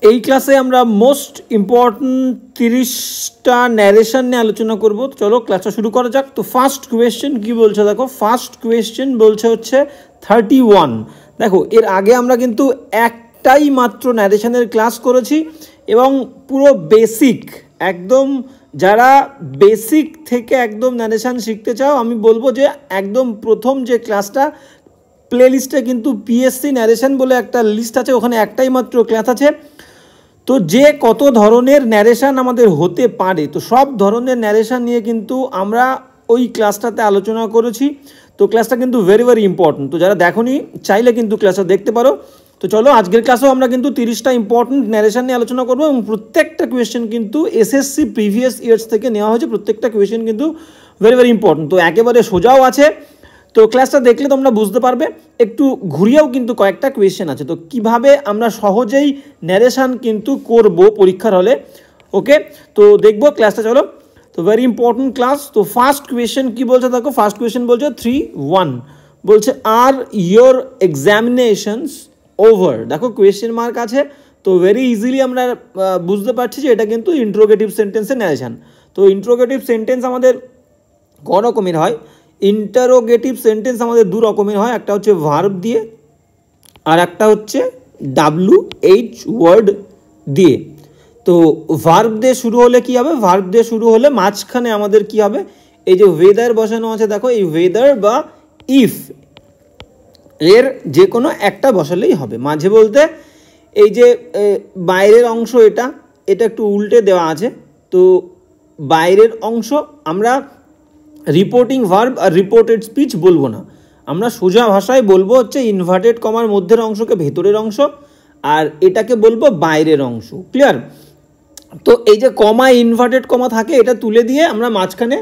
এই ক্লাসে আমরা মোস্ট ইম্পর্টেন্ট 30টা ন্যারেশন নিয়ে আলোচনা করব। চলো ক্লাসটা শুরু করা যাক। তো ফার্স্ট কোয়েশ্চেন কি বলছে দেখো, ফার্স্ট কোয়েশ্চেন বলছে হচ্ছে 31। দেখো এর আগে আমরা কিন্তু একটাই মাত্র ন্যারেশনের ক্লাস করেছি এবং পুরো বেসিক একদম, যারা বেসিক থেকে একদম ন্যারেশন শিখতে চাও আমি বলবো যে একদম প্রথম যে ক্লাসটা প্লে লিস্টে কিন্তু পিএসসি ন্যারেশন বলে একটা লিস্ট আছে, ওখানে একটাই মাত্র ক্লাস আছে। তো যে কত ধরনের ন্যারেশন আমাদের হতে পারে, তো সব ধরনের ন্যারেশন নিয়ে কিন্তু আমরা ওই ক্লাসটাতে আলোচনা করেছি। তো ক্লাসটা কিন্তু ভেরি ভেরি ইম্পর্টেন্ট। তো যারা দেখোনি চাইলে কিন্তু ক্লাসটা দেখতে পারো। তো চলো আজকের ক্লাসেও আমরা কিন্তু 30টা ইম্পর্টেন্ট ন্যারেশন নিয়ে আলোচনা করবো এবং প্রত্যেকটা কোয়েশ্চেন কিন্তু এসএসসি প্রিভিয়াস ইয়ার্স থেকে নেওয়া হয়েছে। প্রত্যেকটা কোয়েশ্চেন কিন্তু ভেরি ভেরি ইম্পর্টেন্ট। তো একেবারে সোজাও আছে। তো ক্লাসটা দেখলে তোমরা বুঝতে পারবে, একটু ঘুরিয়েও কিন্তু কয়েকটা কোয়েশ্চেন আছে। তো কিভাবে আমরা সহজেই ন্যারেশন কিন্তু করব পরীক্ষার হলে, ওকে। তো দেখবো ক্লাসটা, চলো। তো ভেরি ইম্পর্টেন্ট ক্লাস। তো ফার্স্ট কোয়েশ্চেন কি বলছে দেখো, ফার্স্ট কোয়েশ্চেন বলছে 3-1 বলছে আর ইয়োর এক্সামিনেশনস ওভার। দেখো কোয়েশ্চেন মার্ক আছে, তো ভেরি ইজিলি আমরা বুঝতে পারছি যে এটা কিন্তু ইন্ট্রোগেটিভ সেন্টেন্সের ন্যারেশন। তো ইন্ট্রোগেটিভ সেন্টেন্স আমাদের ক রকমের হয়, ইন্টারোগেটিভ সেন্টেন্স আমাদের দু রকমের হয়, একটা হচ্ছে ভার্ব দিয়ে আর একটা হচ্ছে WH ওয়ার্ড দিয়ে। তো ভার্ব দিয়ে শুরু হলে কি হবে, ভার্ব দিয়ে শুরু হলে মাঝখানে আমাদের কি হবে, এই যে ওয়েদার বসানো আছে দেখো, এই ওয়েদার বা ইফ এর যে কোনো একটা বসালেই হবে। মাঝে বলতে এই যে বাইরের অংশ এটা একটু উল্টে দেওয়া আছে, তো বাইরের অংশ আমরা রিপোর্টিং ভার্ব আর রিপোর্টেড স্পিচ বলবো না, আমরা সোজা ভাষায় বলবো হচ্ছে ইনভার্টেড কমার মধ্যের অংশকে ভেতরের অংশ আর এটাকে বলবো বাইরের অংশ। ক্লিয়ার? তো এই যে কমা ইনভার্টেড কমা থাকে, এটা তুলে দিয়ে আমরা মাঝখানে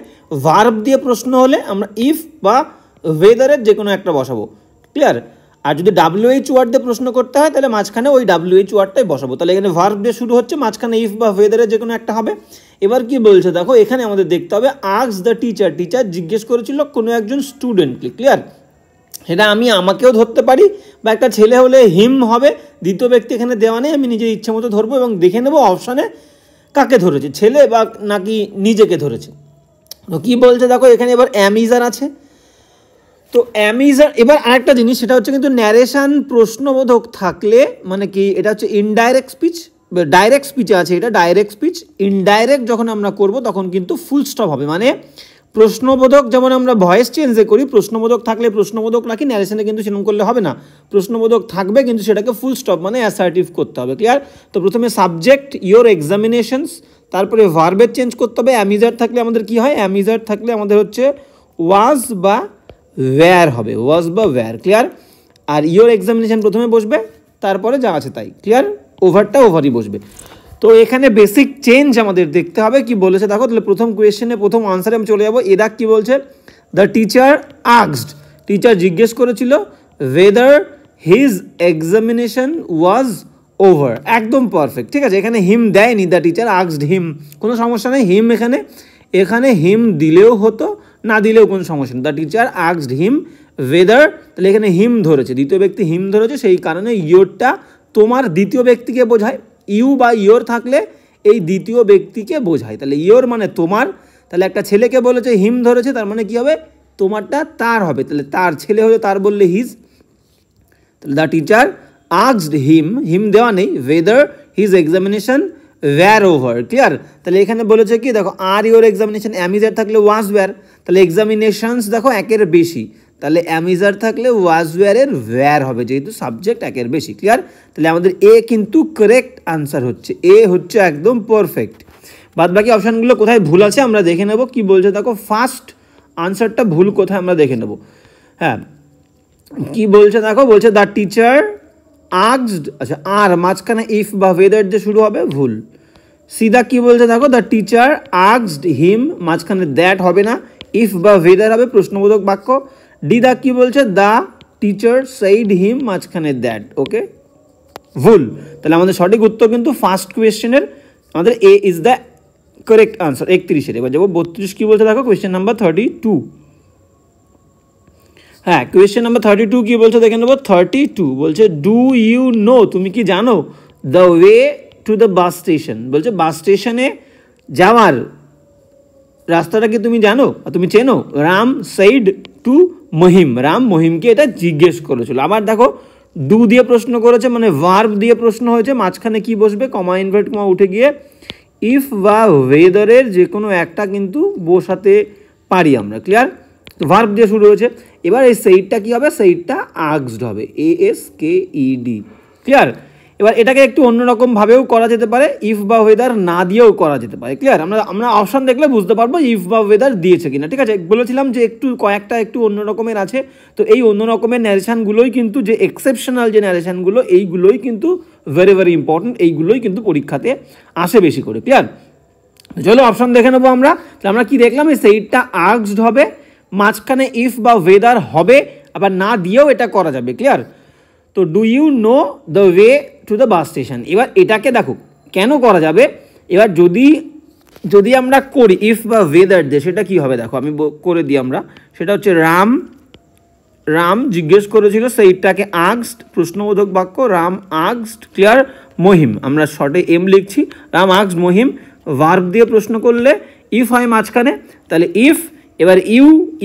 ভার্ব দিয়ে প্রশ্ন হলে আমরা ইফ বা ওয়েদারের যে কোনো একটা বসাবো। ক্লিয়ার? আর যদি WH ওয়ার্ড দিয়ে প্রশ্ন করতে হয় তাহলে মাঝখানে ওই WH ওয়ার্ডটাই বসাবো। তাহলে এখানে ভার্ব দিয়ে শুরু হচ্ছে, মাঝখানে ইফ বা ওয়েদারের যে কোনো একটা হবে। এবার কি বলছে দেখো, এখানে আমাদের দেখতে হবে আস্ক দ্য টিচার, টিচার জিজ্ঞেস করেছিল কোনো একজন স্টুডেন্টকে। ক্লিয়ার? সেটা আমি আমাকেও ধরতে পারি বা একটা ছেলে হলে হিম হবে, দ্বিতীয় ব্যক্তি এখানে দেওয়া নেই, আমি নিজের ইচ্ছে মতো ধরবো এবং দেখে নেবো অপশানে কাকে ধরেছে, ছেলে বা নাকি নিজেকে ধরেছে। তো কী বলছে দেখো, এখানে এবার অ্যামিজার আছে। তো অ্যামিজার, এবার আরেকটা জিনিস সেটা হচ্ছে কিন্তু ন্যারেশন প্রশ্নবোধক থাকলে মানে কি, এটা হচ্ছে ইনডাইরেক্ট স্পিচ, ডাইরেক্ট স্পিচে আছে এটা ডাইরেক্ট স্পিচ, ইনডাইরেক্ট যখন আমরা করব তখন কিন্তু ফুল স্টপ হবে। মানে প্রশ্নবোধক যেমন আমরা ভয়েস চেঞ্জে করি, প্রশ্নবোধক থাকলে প্রশ্নবোধক রাখি, ন্যারেশনে কিন্তু সেরকম করলে হবে না, প্রশ্নবোধক থাকবে কিন্তু সেটাকে ফুল স্টপ মানে অ্যাসার্টিভ করতে হবে। ক্লিয়ার? তো প্রথমে সাবজেক্ট ইয়োর এক্সামিনেশনস, তারপরে ভার্বের চেঞ্জ করতে হবে। অ্যামিজার থাকলে আমাদের কি হয়, অ্যামিজার থাকলে আমাদের হচ্ছে ওয়াজ বা ওয়্যার হবে, ওয়াজ বা ওয়্যার। ক্লিয়ার? আর ইয়োর এক্সামিনেশন প্রথমে বসবে, তারপরে যা আছে তাই। ক্লিয়ার? ওভারটা ওভারই বসবে। তো এখানে বেসিক চেঞ্জ আমাদের দেখতে হবে। কি বলেছে দেখো, তাহলে প্রথম কোয়েশ্চেনে প্রথম আনসারে আমি চলে যাবো। এরা কি বলছে, দ্য টিচার আস্কড, টিচার জিজ্ঞেস করেছিল weather his examination was over. একদম পারফেক্ট, ঠিক আছে। এখানে হিম দেয়নি, দ্য টিচার আস্কড হিম, কোনো সমস্যা নেই। হিম এখানে হিম দিলেও হতো, না দিলেও কোনো সমস্যা নেই। The teacher asked him weather, তাহলে এখানে হিম ধরেছে, দ্বিতীয় ব্যক্তি হিম ধরেছে, সেই কারণে ইয়োরটা তোমার দ্বিতীয় ব্যক্তিকে বোঝায়। ইউ বা ইয়োর থাকলে এই দ্বিতীয় ব্যক্তিকে বোঝায়, তাহলে ইয়োর মানে তোমার। তাহলে একটা ছেলেকে বলেছে হিম ধরেছে, তার মানে কি হবে, তোমারটা তার হবে, তাহলে তার, ছেলে হলে তার বললে হিজ। তাহলে দ্য টিচার আস্কড হিম দেওয়া নেই, whether his examination were over. Clear? তাহলে এখানে বলেছে কি দেখো, আর ইয়োর এক্সামিনেশন, অ্যামিজার থাকলে ওয়াজ ওয়্যার, তাহলে এক্সামিনেশনস দেখো একের বেশি, তাহলে অ্যামিজার থাকলে ওয়াজ ওয়্যারের ওয়্যার হবে, যেহেতু সাবজেক্ট একের বেশি। ক্লিয়ার? তাহলে আমাদের এ কিন্তু কারেক্ট আনসার হচ্ছে, এ হচ্ছে একদম পারফেক্ট। বাদ বাকি অপশানগুলো কোথায় ভুল আছে আমরা দেখে নেব। কি বলছে দেখো, ফার্স্ট আনসারটা ভুল কোথায় আমরা দেখে নেব। হ্যাঁ, কি বলছে দেখো, বলছে দ্য টিচার আস্কড, আচ্ছা আর মাঝখানে ইফ বা ওয়েদার দিয়ে শুরু হবে, ভুল। সিদা কি বলছে দেখো, দ্য টিচার আস্কড হিম, মাঝখানে দ্যাট হবে না, ইফ বা ওয়েদার হবে, প্রশ্নবোধক বাক্য। ডিদা কি বলছে, দ্য টিচার সেইড হিম, মাঝখানে দ্যাট, ওকে, ভুল। তাহলে আমাদের সঠিক উত্তর কিন্তু ফার্স্ট কোয়েশ্চেনের আমাদের এ ইজ দ্য কারেক্ট আনসার। 31-এর এবার যাবো 32। কি বলছে দেখো, কোয়েশ্চেন নাম্বার 32। হ্যাঁ, কোয়েশ্চেন নাম্বার 32 কি বলছে দেখে নেবো। 32 বলছে ডু ইউ নো, তুমি কি জানো, the way to the bus station, বলছে বাস স্টেশনে যাওয়ার রাস্তাটা কি তুমি জানো, তুমি চেনো? রাম সেইড টু মহিম, রাম মহিমকে এটা জিজ্ঞেস করেছিল। আবার দেখো ডু দিয়ে প্রশ্ন করেছে, মানে ভার্ব দিয়ে প্রশ্ন হয়েছে, মাঝখানে কি বসবে, কমা ইনভার্ট কমা উঠে গিয়ে ইফ বা ওয়েদারের যে কোনো একটা কিন্তু বসাতে পারি আমরা, ক্লিয়ার? তো ভার্ব দিয়ে শুরু হয়েছে। এবার এই সেইডটা কি হবে, সেইডটা আস্কড হবে, ASKED, ক্লিয়ার? এবার এটাকে একটু অন্যরকমভাবেও করা যেতে পারে, ইফ বা ওয়েদার না দিয়েও করা যেতে পারে, ক্লিয়ার? আমরা অপশান দেখলে বুঝতে পারবো ইফ বা ওয়েদার দিয়েছে কিনা, ঠিক আছে? বলেছিলাম যে কয়েকটা একটু অন্য রকমের আছে, তো এই অন্য রকমের ন্যারেশানগুলোই কিন্তু, যে এক্সেপশনাল যে ন্যারেশানগুলো, এইগুলোই কিন্তু ভেরি ভেরি ইম্পর্টেন্ট, এইগুলোই কিন্তু পরীক্ষাতে আসে বেশি করে, ক্লিয়ার? চলো অপশান দেখে নেবো আমরা। আমরা কি দেখলাম, এই সেইডটা আস্কড হবে, মাঝখানে ইফ বা ওয়েদার হবে, আবার না দিয়েও এটা করা যাবে, ক্লিয়ার? তো do you know the way to the bus station. এবার এটাকে দেখো কেন করা যাবে, এবার যদি আমরা করি ইফ বা ওয়েদার দিয়ে, সেটা কি হবে দেখো, আমি করে দিই আমরা। সেটা হচ্ছে রাম জিজ্ঞেস করেছিল, সেইটাকে আস্কড, প্রশ্নবোধক বাক্য, রাম আস্কড, ক্লিয়ার? মহিম, আমরা শর্টে এম লিখছি, রাম আস্কড মহিম। ভার্ব দিয়ে প্রশ্ন করলে ইফ হয় মাঝখানে, তাহলে ইফ। এবার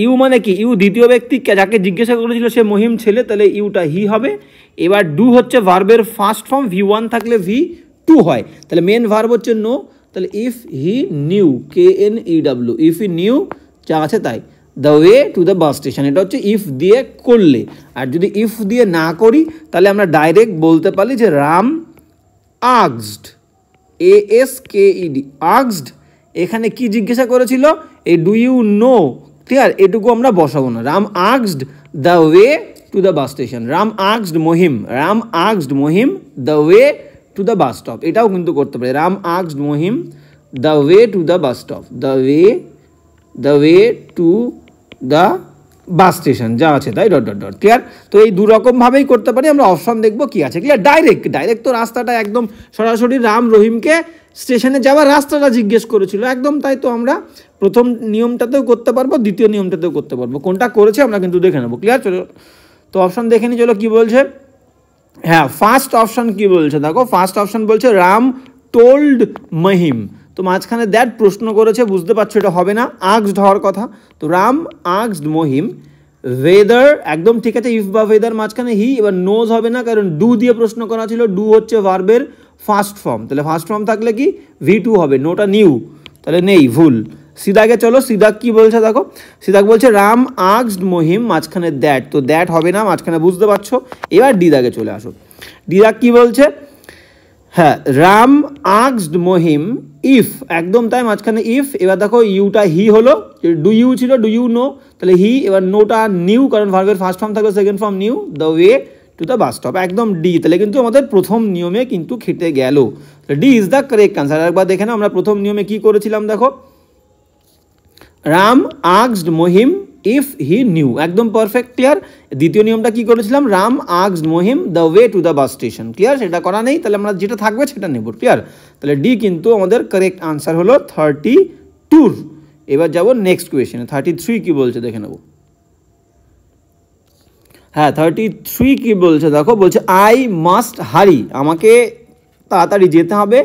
ইউ মানে কি, ইউ দ্বিতীয় ব্যক্তি, যাকে জিজ্ঞাসা করেছিল সে মহিম ছেলে, তাহলে ইউটা হি হবে। এবার ডু হচ্ছে ভার্বের ফার্স্ট ফর্ম, V1 থাকলে V2 হয়, তাহলে মেন ভার্ব হচ্ছে নো, তাহলে if he knew, KNEW, if he knew, যা আছে তাই, the way to the bus station, এটা হচ্ছে ইফ দিয়ে করলে। আর যদি ইফ দিয়ে না করি তাহলে আমরা ডাইরেক্ট বলতে পারি যে রাম আস্কড, ASKED, আস্কড। এখানে কি জিজ্ঞাসা করেছিল, এই ডু ইউ নো, ক্লিয়ার? এটুকু আমরা বসাবো না, Ram asked the way to the bus station, Ram asked Mahim, Ram asked Mahim the way to the bus stop, এটাও কিন্তু করতে পারে, Ram asked Mahim the way to the bus stop, the way to the bus station, যা আছে তাই, ডট ডট ডট, ক্লিয়ার? তো এই দুরকমভাবেই করতে পারি আমরা। অপশন দেখবো কি আছে, ক্লিয়ার? ডাইরেক্ট তো রাস্তাটা একদম সরাসরি রাম রহিমকে স্টেশনে যাওয়ার রাস্তাটা জিজ্ঞেস করেছিল, একদম তাই। তো আমরা প্রথম নিয়মটাতেও করতে পারবো, দ্বিতীয় নিয়মটাতেও করতে পারবো, কোনটা করেছে আমরা কিন্তু দেখে নেবো, ক্লিয়ার? চলো তো অপশন দেখে নি, চলো কি বলছে। হ্যাঁ, ফার্স্ট অপশন কি বলছে দেখো, ফার্স্ট অপশন বলছে রাম টোল্ড মহিম, তো মাঝখানে দ্যাট প্রশ্ন করেছে, বুঝতে পারছো এটা হবে না, আস্কড হওয়ার কথা। তো রাম আস্কড মহিম, ওয়েদার একদম ঠিক আছে, ইফ বা ওয়েদার মাঝখানে হি। এবার নোজ হবে না, কারণ ডু দিয়ে প্রশ্ন করা ছিল, ডু হচ্ছে ভার্বের ফার্স্ট ফর্ম, তাহলে ফার্স্ট ফর্ম থাকলে কি V2 হবে, নোটা নিউ, তাহলে নেই, ভুল। সিদাকে চলো, সিদাক কি বলছে দেখো, সিদাক বলছে রাম আস্কড মহিম, মাঝখানে দ্যাট, তো দ্যাট হবে না মাঝখানে, বুঝতে পারছো? এবার ডিদাকে চলে আসো, ডিদাক কি বলছে, হ্যাঁ, রাম আস্কড মহিম ইফ, একদম তাই, মাঝখানে ইফ। এবার দেখো ইউটা হি হলো, ডু ইউ ছিল, ডু ইউ নো, তাহলে হি। এবার নোটা নিউ, কারণ ভার্বের ফার্স্ট ফর্ম থাকবে, second form new, the way to the bus stop, একদম ডি। তাহলে কিন্তু আমাদের প্রথম নিয়মে কিন্তু খেটে গেল, D is the correct answer. একবার দেখে নাও আমরা প্রথম নিয়মে কি করেছিলাম দেখো, Ram asked Mahim if he knew, একদম পারফেক্ট, ক্লিয়ার? দ্বিতীয় নিয়মটা কি করেছিলাম, Ram asked Mahim the way to the bus station, clear? সেটা করা নেই, তাহলে আমরা যেটা থাকবে সেটা নেব, ক্লিয়ার? তাহলে ডি কিন্তু আমাদের কারেক্ট আনসার হলো 32। এবার যাব নেক্সট কোয়েশ্চেনে, 33 কি বলছে দেখে নেব। হ্যাঁ, 33 কি বলছে দেখো, বলছে আই মাস্ট হারি, আমাকে তাড়াতাড়ি যেতে হবে।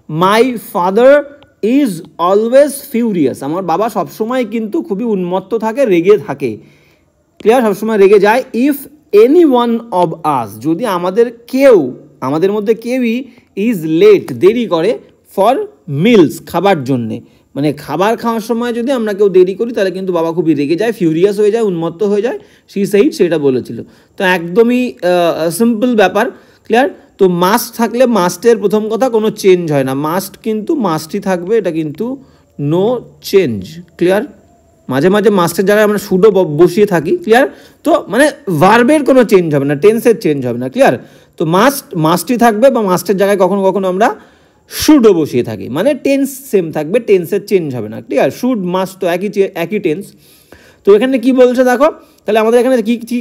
My father is always furious, আমার বাবা সবসময় কিন্তু খুবই উন্মত্ত থাকে, রেগে থাকে, ক্লিয়ার? সবসময় রেগে যায়। ইফ এনি ওয়ান অব আস, যদি আমাদের মধ্যে কেউই ইজ লেট, দেরি করে, ফর মিলস, খাবার জন্যে, মানে খাবার খাওয়ার সময় যদি আমরা কেউ দেরি করি তাহলে কিন্তু বাবা খুবই রেগে যায়, ফিউরিয়াস হয়ে যায়, উন্মত্ত হয়ে যায়। সি সেইড, সেটা বলেছিল। তো একদমই সিম্পল ব্যাপার, ক্লিয়ার? তো মাস্ট থাকলে মাস্টের প্রথম কথা কোনো চেঞ্জ হয় না, মাস্ট কিন্তু মাস্টই থাকবে, এটা কিন্তু নো চেঞ্জ, ক্লিয়ার? মাঝে মাঝে মাস্টের জায়গায় আমরা শুডো বসিয়ে থাকি, ক্লিয়ার? তো মানে ভার্বের কোনো চেঞ্জ হবে না, টেন্সের চেঞ্জ হবে না, ক্লিয়ার? তো মাস্টই থাকবে, বা মাস্টের জায়গায় কখনো কখনো আমরা শুডও বসিয়ে থাকি, মানে টেন্স সেম থাকবে, টেন্সের চেঞ্জ হবে না, ক্লিয়ার? শুড মাস্ট তো একই টেন্স। তো এখানে কি বলছে দেখো, তাহলে আমাদের এখানে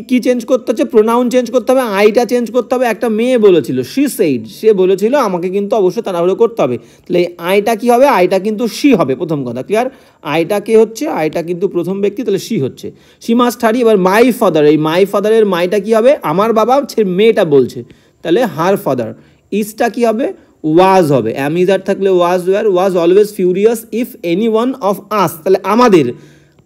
কি চেঞ্জ করতে হচ্ছে, প্রোনাউন চেঞ্জ করতে হবে, আইটা চেঞ্জ করতে হবে। একটা মেয়ে বলেছিল, শি সেইড, সে বলেছিল আমাকে কিন্তু অবশ্যই তাড়াহুড়ো করতে হবে, তাহলে এই আইটা কি হবে, আইটা কিন্তু শি হবে, প্রথম কথা, ক্লিয়ার? আইটা কে হচ্ছে, আইটা কিন্তু প্রথম ব্যক্তি, তাহলে শি হচ্ছে, শি মাস্ট হারি। এবার মাই ফাদার, এই মাই ফাদারের মাইটা কি হবে, আমার বাবা, মেয়েটা বলছে, তাহলে হার ফাদার। ইজটা কি হবে, ওয়াজ হবে, অ্যাম ইজ আর থাকলে was were, was always furious if any one of আস, তাহলে আমাদের,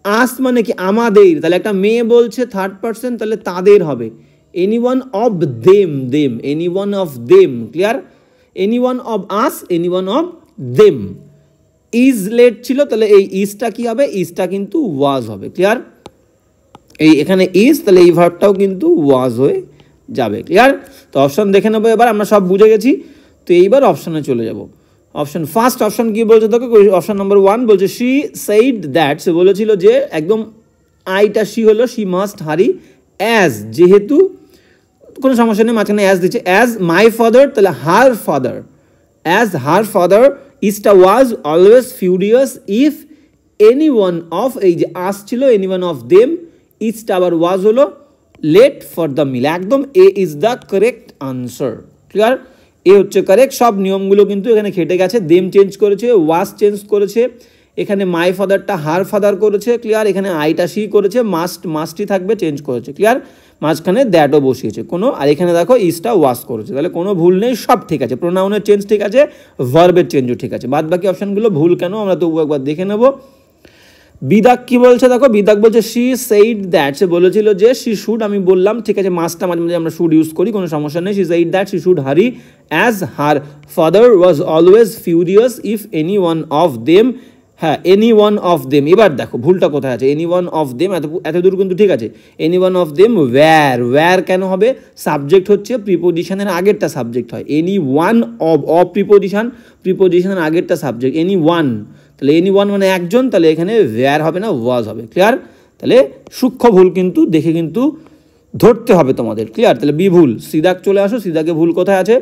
আস মানে কি আমাদের, তাহলে একটা মেয়ে বলছে থার্ড পার্সন, তাহলে তাদের হবে, any one of them, them, any one of them, clear, any one of us, any one of them. Is late ছিল, তাহলে এই ইজটা কি হবে, ইজটা কিন্তু ওয়াজ হবে, ক্লিয়ার, এই এখানে ইজ, তাহলে এই ভার্বটাও কিন্তু ওয়াজ হয়ে যাবে, ক্লিয়ার। তো অপশন দেখে নেবো এবার, আমরা সব বুঝে গেছি। তো এইবার অপশনে চলে যাব। অপশন ফার্স্ট অপশন কি বলছে দেখো, অপশন নাম্বার 1 বলছে শি সেইড দ্যাট, সে বলেছিল যে, একদম আইটা শি হলো, শি মাস্ট হারি অ্যাজ, যেহেতু কোনো সমস্যা নেই, মাঝখানে অ্যাজ দিচ্ছে, অ্যাজ মাই ফাদার, তাহলে her father, as her father ইজটা was always furious if any one of, এই যে আস ছিল, এনি ওয়ান অফ দেম, ইজটা আবার ওয়াজ হলো লেট ফর দ্য মিল, একদম A is the correct answer, clear, A হচ্ছে কারেক্ট। সব নিয়মগুলো কিন্তু এখানে খেটে গেছে, দেম চেঞ্জ করেছে, ওয়াজ চেঞ্জ করেছে, এখানে মাই ফাদারটা হার ফাদার করেছে, ক্লিয়ার, এখানে আইটা শি করেছে, মাস্ট মাস্টই থাকবে চেঞ্জ করেছে, ক্লিয়ার, মাঝখানে দ্যাটও বসিয়েছে কোনো, আর এখানে দেখো ইজটা ওয়াজ করেছে, তাহলে কোনো ভুল নেই, সব ঠিক আছে, প্রোনাউনের চেঞ্জ ঠিক আছে, ভার্বের চেঞ্জও ঠিক আছে, বাদ বাকি অপশনগুলো ভুল কেন আমরা তবু একবার দেখে নেব। বিদাক কি বলছে দেখো, বিদাক বলছে শি সেইড দ্যাট, সে বলেছিল যে শি শুড, আমি বললাম ঠিক আছে, মাসটা মাঝে মাঝে আমরা শুড ইউজ করি, কোনো সমস্যা নেই, she said that she should hurry as her father was always furious if any one of them, হ্যাঁ এনি ওয়ান অফ দেম, এবার দেখো ভুলটা কোথায় আছে, এনি ওয়ান অফ দেম, এত দূর কিন্তু ঠিক আছে, any one of them were, were কেন হবে, সাবজেক্ট হচ্ছে প্রিপোজিশনের আগেরটা সাবজেক্ট হয়, এনি ওয়ান অফ প্রিপোজিশন, প্রিপোজিশনের আগেরটা সাবজেক্ট, এনি ওয়ান, তাহলে এনি ওয়ান মানে একজন, তাহলে এখানে ওয়্যার হবে না, ওয়াজ হবে, ক্লিয়ার, তাহলে সূক্ষ্ম ভুল কিন্তু দেখে কিন্তু ধরতে হবে তোমাদের, ক্লিয়ার, তাহলে বি ভুল। সিদাক চলে আসো, সিদাকে ভুল কোথায় আছে,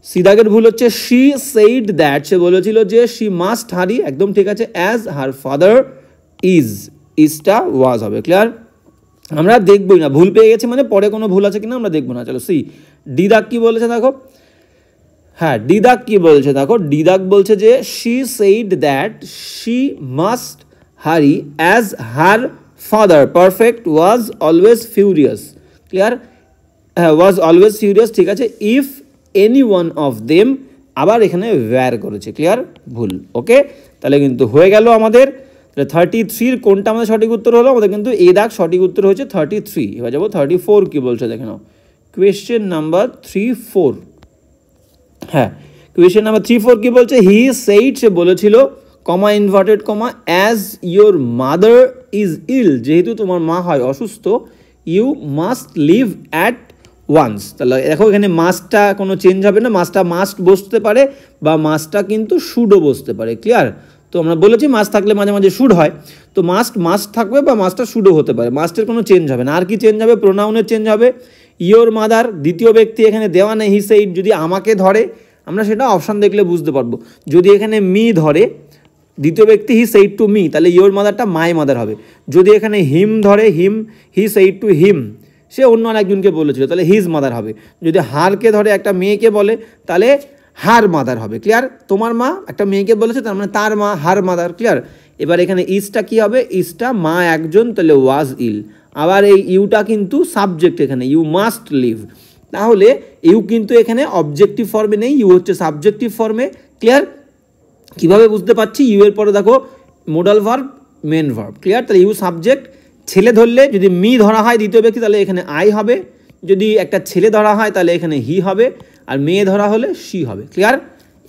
সিদাকের ভুল হচ্ছে শি সেইড দ্যাট, সে বলেছিল যে শি মাস্ট হারি, একদম ঠিক আছে, অ্যাজ হার ফাদার ইজ, ইজটা ওয়াজ হবে, ক্লিয়ার, আমরা দেখবই না, ভুল পেয়ে গেছে মানে পরে কোনো ভুল আছে কিনা আমরা দেখবো না। চলো সি, ডিদাক কি বলেছে দেখো, হ্যাঁ ডিদাক কি বলছে দেখো, ডিদাক বলছে যে she said that she must hurry as her father perfect was always furious, clear, হ্যাঁ ওয়াজ অলওয়েজ ফিউরিয়াস, ঠিক আছে, if any one of them, আবার এখানে ওয়্যার করেছে, ক্লিয়ার, ভুল, ওকে, তাহলে কিন্তু হয়ে গেল আমাদের 33 কোনটা আমাদের সঠিক উত্তর হলো, আমাদের কিন্তু এ দাগ সঠিক উত্তর হচ্ছে 33। এবার যাবো 34 কি বলছে দেখে নাও, কোয়েশ্চেন নাম্বার 34, হ্যাঁ কোয়েশ্চেন নাম্বার 34 কি বলছে, হি সেইড, সে বলেছিল, comma inverted comma, as your mother is ill, যেহেতু তোমার মা হয় অসুস্থ, you must leave at once, তাহলে দেখো এখানে মাস্টটা কোনো চেঞ্জ হবে না, মাস্টটা মাস্ট বসতে পারে বা মাস্টটা কিন্তু শুডও বসতে পারে, ক্লিয়ার, তো আমরা বলেছি মাস্ট থাকলে মাঝে মাঝে শুড হয়, তো মাস্ট থাকবে বা মাস্টটা শুডও হতে পারে, মাস্টের কোনো চেঞ্জ হবে না। আর কি চেঞ্জ হবে, প্রোনাউনের চেঞ্জ হবে, ইয়োর মাদার দ্বিতীয় ব্যক্তি এখানে দেওয়া নেই, হি সেইড যদি আমাকে ধরে, আমরা সেটা অপশান দেখলে বুঝতে পারবো, যদি এখানে মি ধরে দ্বিতীয় ব্যক্তি হি সেইড টু মি, তাহলে ইয়োর মাদারটা মাই মাদার হবে, যদি এখানে হিম ধরে, হিম হি সেইড টু হিম, সে অন্য আরেকজনকে বলেছিল, তাহলে হিজ মাদার হবে, যদি হারকে ধরে একটা মেয়েকে বলে তাহলে হার মাদার হবে, ক্লিয়ার, তোমার মা একটা মেয়েকে বলেছে তার মানে তার মা হার মাদার, ক্লিয়ার। এবার এখানে ইজটা কি হবে, ইজটা মা একজন, তাহলে ওয়াজ ইল, আবার এই ইউটা কিন্তু সাবজেক্ট, এখানে ইউ মাস্ট লিভ, তাহলে ইউ কিন্তু এখানে অবজেক্টিভ ফর্মে নেই, ইউ হচ্ছে সাবজেক্টিভ ফর্মে, ক্লিয়ার, কীভাবে বুঝতে পারছি, ইউ এর পরে দেখো modal verb main verb, clear, তাহলে ইউ সাবজেক্ট, ছেলে ধরলে যদি মি ধরা হয় দ্বিতীয় ব্যক্তি তাহলে এখানে আই হবে, যদি একটা ছেলে ধরা হয় তাহলে এখানে হি হবে, আর মেয়ে ধরা হলে শি হবে, ক্লিয়ার।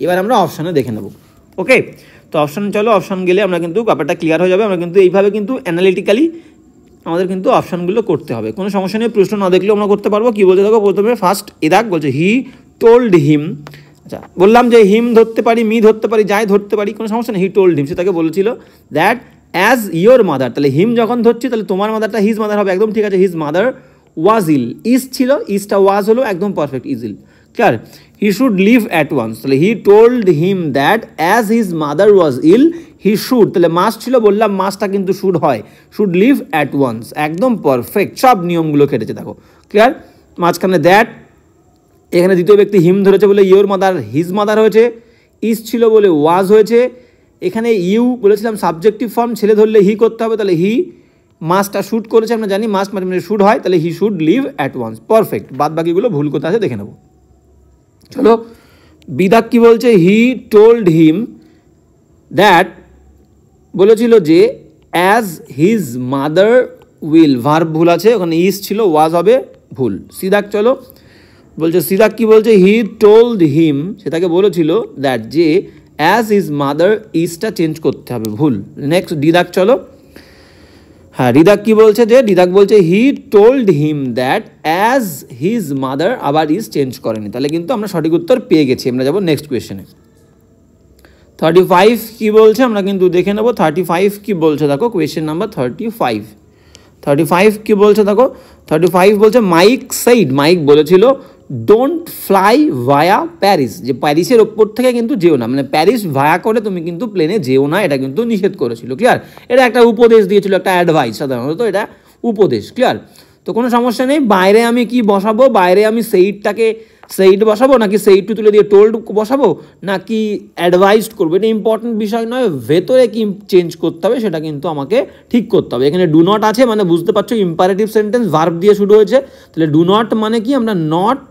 এবার আমরা অপশানে দেখে নেব, ওকে, তো অপশান চলো, অপশান গেলে আমরা কিন্তু ব্যাপারটা ক্লিয়ার হয়ে যাবে, আমরা কিন্তু এইভাবে কিন্তু অ্যানালিটিক্যালি আমাদের কিন্তু অপশানগুলো করতে হবে, কোনো সমস্যা নেই, প্রশ্ন না দেখলেও আমরা করতে পারবো। কী বলতে থাকো, প্রথমে ফার্স্ট এদাক বলছে হি টোল্ড হিম, আচ্ছা বললাম যে হিম ধরতে পারি, মি ধরতে পারি, যাই ধরতে পারি, কোনো সমস্যা নেই, হি টোল্ড হিম, সে তাকে বলেছিল দ্যাট অ্যাজ ইয়োর মাদার, তাহলে হিম যখন ধরছি তাহলে তোমার মাদারটা হিজ মাদার হবে, একদম ঠিক আছে, his mother was ill, is ছিল, ইজটা ওয়াজ হলো, একদম perfect, is ill, clear, he should leave at once, তাহলে he told him that as his mother was ill he should, তাহলে মাস্ট ছিল, বললাম মাস্টটা কিন্তু শুড হয়, শুড লিভ অ্যাট ওয়ান্স, একদম পারফেক্ট, সব নিয়মগুলো কেটেছে দেখো, ক্লিয়ার। মাঝখানে দ্যাট, এখানে দ্বিতীয় ব্যক্তি হিম ধরেছে বলে ইয়োর মাদার হিজ মাদার হয়েছে, ইজ ছিল বলে ওয়াজ হয়েছে, এখানে ইউ বলেছিলাম সাবজেক্টিভ ফর্ম, ছেলে ধরলে হি করতে হবে, তাহলে হি মাস্টটা শুড করেছে, আমরা জানি মাস্ট মানে শুড হয়, তাহলে he should leave at once, perfect, বাদ বাকিগুলো ভুল কোথায় আছে দেখে নেব। চলো বিদাক কি বলছে, হি টোল্ড হিম দ্যাট, বলেছিল যে as his mother will, verb ভুল আছে, ওখানে ইজ ছিল, ওয়াজ হবে ভুল। সিদাক চলো বলছে, সিদাক কি বলছে, হি টোল্ড হিম, সেটাকে বলেছিল দ্যাট যে অ্যাজ হিজ মাদার, ইজটা চেঞ্জ করতে হবে, ভুল। নেক্সট ডিদাক চলো, হ্যাঁ ডিদাক কি বলছে, যে ডিদাক বলছে হি told him that as his mother, আবার ইজ চেঞ্জ করেনি, তাহলে কিন্তু আমরা সঠিক উত্তর পেয়ে গেছি। আমরা যাবো নেক্সট কোয়েশ্চেনে। 35 কি বলছে আমরা কিন্তু দেখে নেবো। 35 কি বলছে দেখো, কোয়েশ্চেন নাম্বার 35 কি বলছে দেখো। 35 বলছে মাইক সেইড, মাইক বলেছিল ডোন্ট ফ্লাই ভায়া প্যারিস, যে প্যারিসের ওপর থেকে কিন্তু যেও না, মানে প্যারিস ভায়া করে তুমি কিন্তু প্লেনে যেও না, এটা কিন্তু নিষেধ করেছিল। ক্লিয়ার? এটা একটা উপদেশ দিয়েছিল, একটা অ্যাডভাইস, সাধারণত এটা উপদেশ। ক্লিয়ার? তো কোনো সমস্যা নেই। বাইরে আমি কি বসাবো, বাইরে আমি সেইড বসাবো, নাকি সেইডটু তুলে দিয়ে টোল্ড বসাবো, নাকি অ্যাডভাইসড করবো, এটা ইম্পর্টেন্ট বিষয় নয়। ভেতরে কি চেঞ্জ করতে হবে সেটা কিন্তু আমাকে ঠিক করতে হবে। এখানে ডু নট আছে, মানে বুঝতে পারছো ইম্পারেটিভ সেন্টেন্স, ভার্ব দিয়ে শুরু হয়েছে, তাহলে ডু নট মানে কি, আমরা নট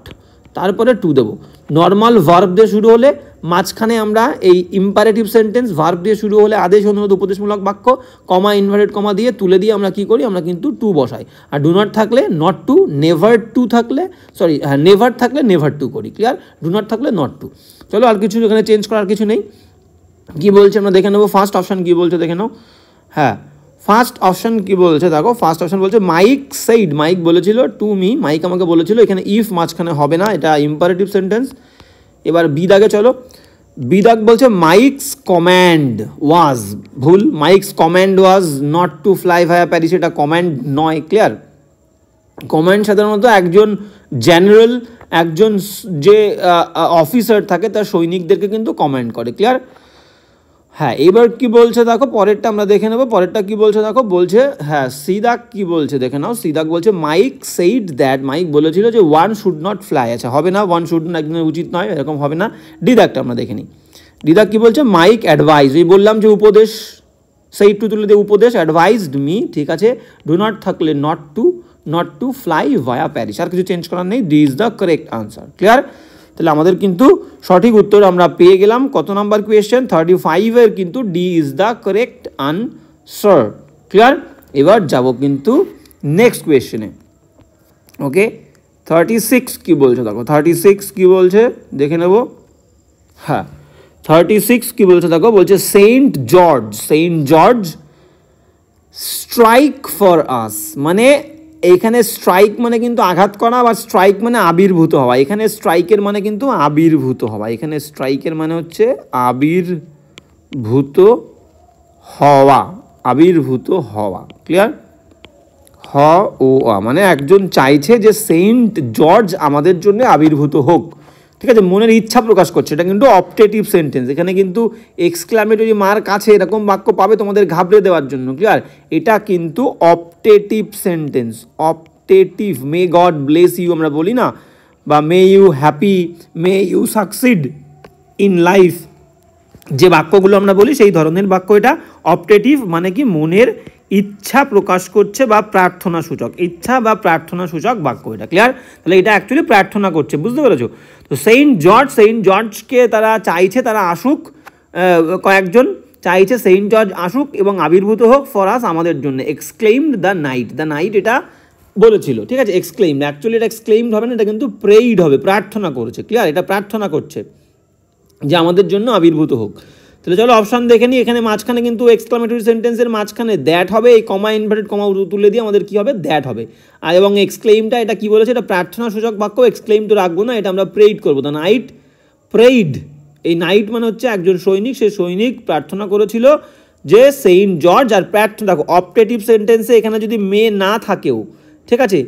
তারপরে টু দেবো। নর্মাল ভার্ব দিয়ে শুরু হলে মাঝখানে আমরা এই ইম্পারেটিভ সেন্টেন্স, ভার্ব দিয়ে শুরু হলে আদেশ, অনুরোধ, উপদেশমূলক বাক্য, কমা, ইনভার্টেড কমা দিয়ে তুলে দিয়ে আমরা কি করি, আমরা কিন্তু টু বসাই। আর ডু নট থাকলে নট টু, নেভার টু থাকলে নেভার থাকলে নেভার টু করি। ক্লিয়ার? ডু নট থাকলে নট টু। চলো আর কিছু এখানে চেঞ্জ করার কিছু নেই। কি বলছে আমরা দেখে নেবো। ফার্স্ট অপশান কি বলছে দেখে নাও। হ্যাঁ, ফার্স্ট অপশান কি বলছে দেখো। ফার্স্ট অপশান বলছে মাইক সেইড, মাইক বলেছিল টু মি, মাইক আমাকে বলেছিল, এখানে ইফ মাঝখানে হবে না, এটা ইম্পারেটিভ সেন্টেন্স। এবার বি দাগে চলো। বি দাগ বলছে মাইকস কম্যান্ড ওয়াজ, ভুল। Mike's command was not to fly via Paris, এটা কম্যান্ড নয়। ক্লিয়ার? কম্যান্ড সাধারণত একজন জেনারেল, একজন যে অফিসার থাকে তার সৈনিকদেরকে কিন্তু কম্যান্ড করে। ক্লিয়ার? হ্যাঁ, এবার কি বলছে দেখো, পরেরটা আমরা দেখে নেবো। পরেরটা কি বলছে দেখো, বলছে হ্যাঁ সিদাক কি বলছে দেখে নাও। সিদাক বলছে মাইক সেইড দ্যাট, মাইক বলেছিল যে ওয়ান শুড নট ফ্লাই। আচ্ছা, হবে না, ওয়ান শুড নট, একদম উচিত নয়, এরকম হবে না। ডিদাকটা আমরা দেখে নিই। ডিদাক কি বলছে, মাইক অ্যাডভাইস, এই বললাম যে উপদেশ, সেইড টু তুলে দিয়ে উপদেশ, অ্যাডভাইসড মি, ঠিক আছে। ডু নট থাকলে not to fly via Paris, আর কিছু চেঞ্জ করার নেই। D is the correct answer. Clear? তাহলে আমাদের কিন্তু সঠিক উত্তর আমরা পেয়ে গেলাম। কত নাম্বার কোয়েশ্চেন? 35-এর কিন্তু D is the correct answer. Clear? এবার যাব কিন্তু নেক্সট কোয়েশ্চেনে। ওকে, 36 কি বলছে দেখো। 36 কি বলছে দেখে নেব। হ্যাঁ, 36 কি বলছে দেখো, বলছে Saint George strike for us, মানে এইখানে স্ট্রাইক মানে কিন্তু আঘাত করা, বা স্ট্রাইক মানে আবির্ভূত হওয়া। এখানে স্ট্রাইকের মানে কিন্তু আবির্ভূত হওয়া, এখানে স্ট্রাইকের মানে হচ্ছে আবির্ভূত হওয়া। ক্লিয়ার? হ ও আ, মানে একজন চাইছে যে সেন্ট জর্জ আমাদের জন্য আবির্ভূত হোক। ঠিক আছে, মনের ইচ্ছা প্রকাশ করছে, এটা কিন্তু অপটেটিভ সেন্টেন্স। এখানে কিন্তু এক্সক্লামেটরি মার্ক আছে, এরকম বাক্য পাবে তোমাদের ঘাবড়ে দেওয়ার জন্য। ক্লিয়ার? এটা কিন্তু optative sentence, optative. May God bless you আমরা বলি না, বা may you happy, may you succeed in life, যে বাক্যগুলো আমরা বলি সেই ধরনের বাক্য এটা। অপটেটিভ মানে কি, মনের ইচ্ছা প্রকাশ করছে বা প্রার্থনা সূচক, ইচ্ছা বা প্রার্থনা সূচক বাক্য এটা। ক্লিয়ার? তাহলে এটা অ্যাকচুয়ালি প্রার্থনা করছে, বুঝতে পেরেছো? তো সেন্ট জর্জকে তারা চাইছে, তারা আসুক, কয়েকজন চাইছে সেন্ট জর্জ আসুক এবং আবির্ভূত হোক ফর আস, আমাদের জন্য। এক্সক্লেইমড দ্য নাইট এটা বলেছিল। ঠিক আছে, এক্সক্লেইমড, অ্যাকচুয়ালি এটা এক্সক্লেইমড হবে না, এটা কিন্তু প্রেইড হবে, প্রার্থনা করেছে। ক্লিয়ার? এটা প্রার্থনা করছে যে আমাদের জন্য আবির্ভূত হোক। তাহলে চলো অপশান দেখে নিই। এখানে মাঝখানে কিন্তু এক্সক্লামেটরি সেন্টেন্সের মাঝখানে দ্যাট হবে, এই কমা, ইনভার্টেড কমা তুলে দিয়ে আমাদের কী হবে, দ্যাট হবে। আর এবং এক্সক্লেইমটা এটা কী বলেছে, এটা প্রার্থনা সূচক বাক্য, এক্সক্লেইম তো রাখবো না, এটা আমরা প্রেইড করবো। দ্য নাইট প্রেইড, এই নাইট মানে হচ্ছে একজন সৈনিক, সেই সৈনিক প্রার্থনা করেছিল যে সেন্ট জর্জ, আর প্রার্থনা দেখো অপটেটিভ সেন্টেন্সে এখানে যদি মে না থাকেও, ঠিক আছে,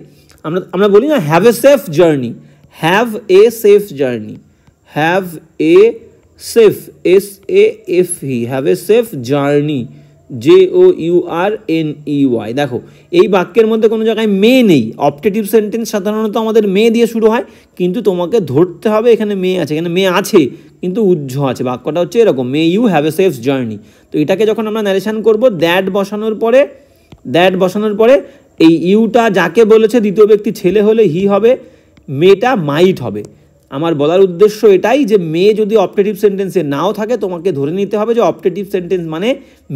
আমরা বলি না have a safe journey, have a safe journey, have a safe, SAFE, have a safe journey, JOURNEY। দেখো এই বাক্যের মধ্যে কোনো জায়গায় মে নেই। অপটেটিভ সেন্টেন্স সাধারণত আমাদের মে দিয়ে শুরু হয়, কিন্তু তোমাকে ধরতে হবে এখানে মে আছে, এখানে মে আছে কিন্তু উজ্জ্ব আছে। বাক্যটা হচ্ছে এরকম, may you have a safe journey. তো এটাকে যখন আমরা ন্যারেশন করবো, দ্যাট বসানোর পরে এই ইউটা যাকে বলেছে দ্বিতীয় ব্যক্তি ছেলে হলে হি হবে, মেটা মাইট হবে। আমার বলার উদ্দেশ্য এটাই যে মে যদি অপটেটিভ সেন্টেন্সে নাও থাকে তোমাকে ধরে নিতে হবে যে অপটেটিভ সেন্টেন্স মানে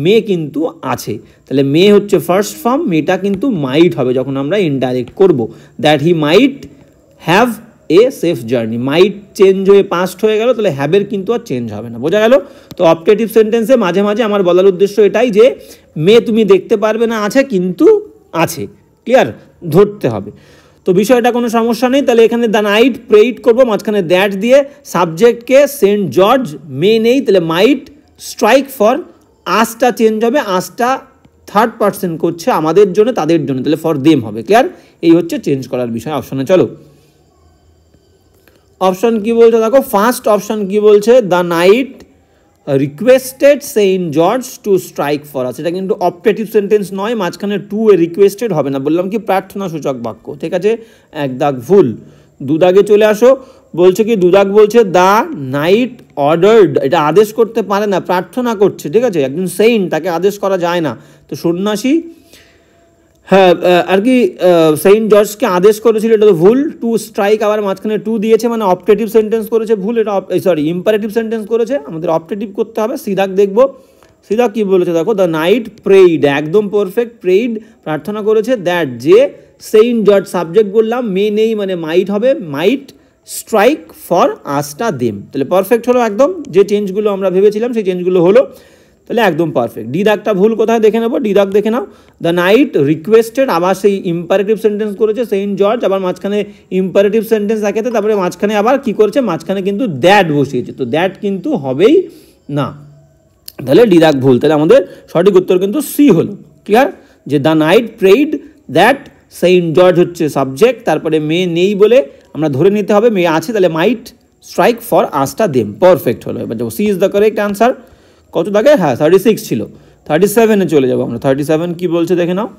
মে কিন্তু আছে। তাহলে মে হচ্ছে ফার্স্ট ফর্ম, মেটা কিন্তু মাইট হবে যখন আমরা ইনডাইরেক্ট করব, that he might have a safe journey. Might change হয়ে পাস্ট হয়ে গেল, তাহলে হ্যাভের কিন্তু আর চেঞ্জ হবে না, বোঝা গেল? তো অপটেটিভ সেন্টেন্সে মাঝে মাঝে আমার বলার উদ্দেশ্য এটাই যে মে তুমি দেখতে পারবে না আছে, কিন্তু আছে, ক্লিয়ার? ধরতে হবে। তো বিষয়টা কোনো সমস্যা নেই। তাহলে এখানে দ্য নাইট প্রেইড করবো, মাঝখানে দ্যাট দিয়ে সাবজেক্টকে সেন্ট জর্জ, মে নেই, তাহলে মাইট স্ট্রাইক ফর, আসটা চেঞ্জ হবে, আসটা থার্ড পার্সন করছে আমাদের জন্য, তাদের জন্য, তাহলে ফর দেম হবে, ক্লিয়ার? এই হচ্ছে চেঞ্জ করার বিষয়। অপশনে চলো, অপশন কি বলছে দেখো, ফার্স্ট অপশন কি বলছে, the knight requested Saint George to strike for us. এটা কিন্তু অপটেটিভ সেন্টেন্স নয়, মাঝখানে টু এ রিকোয়েস্টেড হবে না, বললাম কি প্রার্থনা সূচক বাক্য, ঠিক আছে? এক দাগ ভুল। দু দাগে চলে আসো, বলছে কি দু দাগ বলছে দ্য নাইট অর্ডার্ড, এটা আদেশ করতে পারে না, প্রার্থনা করছে, ঠিক আছে? একজন সেইন্ট, তাকে আদেশ করা যায় না, তো সন্ন্যাসী হ্যাঁ আর কি সেন্ট জর্জকে আদেশ করেছিল, এটা তো ভুল। টু স্ট্রাইক আবার মাঝখানে টু দিয়েছে, মানে অপটেটিভ সেন্টেন্স করেছে, ভুল। এটা সরি ইম্পারেটিভ সেন্টেন্স করেছে, আমাদের অপটেটিভ করতে হবে। সিদাক দেখবো, সিদাক কি বলেছে দেখো, দ্য নাইট প্রেইড, একদম পারফেক্ট, প্রেইড প্রার্থনা করেছে, দ্যাট যে সেন্ট জর্জ সাবজেক্ট বললাম, মে নেই মানে মাইট হবে, মাইট স্ট্রাইক ফর আসটা দেম, তাহলে পারফেক্ট হলো একদম। যে চেঞ্জগুলো আমরা ভেবেছিলাম সেই চেঞ্জগুলো হলো, তাহলে একদম পারফেক্ট। ডি দাগটা ভুল, কোথায় দেখে নেবো, ডি দাগ দেখে নাও। দ্য নাইট রিকোয়েস্টেড, আবার সেই ইম্পারেটিভ সেন্টেন্স করেছে সেন্ট জর্জ, আবার মাঝখানে ইম্পারেটিভ সেন্টেন্স রাখেতে, তারপরে মাঝখানে আবার কি করেছে, মাঝখানে কিন্তু দ্যাট বসিয়েছে, তো দ্যাট কিন্তু হবেই না, তাহলে ডি দাগ ভুল। তাহলে আমাদের সঠিক উত্তর কিন্তু সি হলো, ক্লিয়ার? যে the knight prayed that Saint George হচ্ছে সাবজেক্ট, তারপরে মে নেই বলে আমরা ধরে নিতে হবে মে আছে, তাহলে মাইট স্ট্রাইক ফর আসটা দেম, পারফেক্ট হলো। এবার যাবো, C is the correct answer. কত দাগে? হ্যাঁ 36 ছিল, 37-এ চলে যাবো আমরা। 37 কি বলছে দেখে নাও,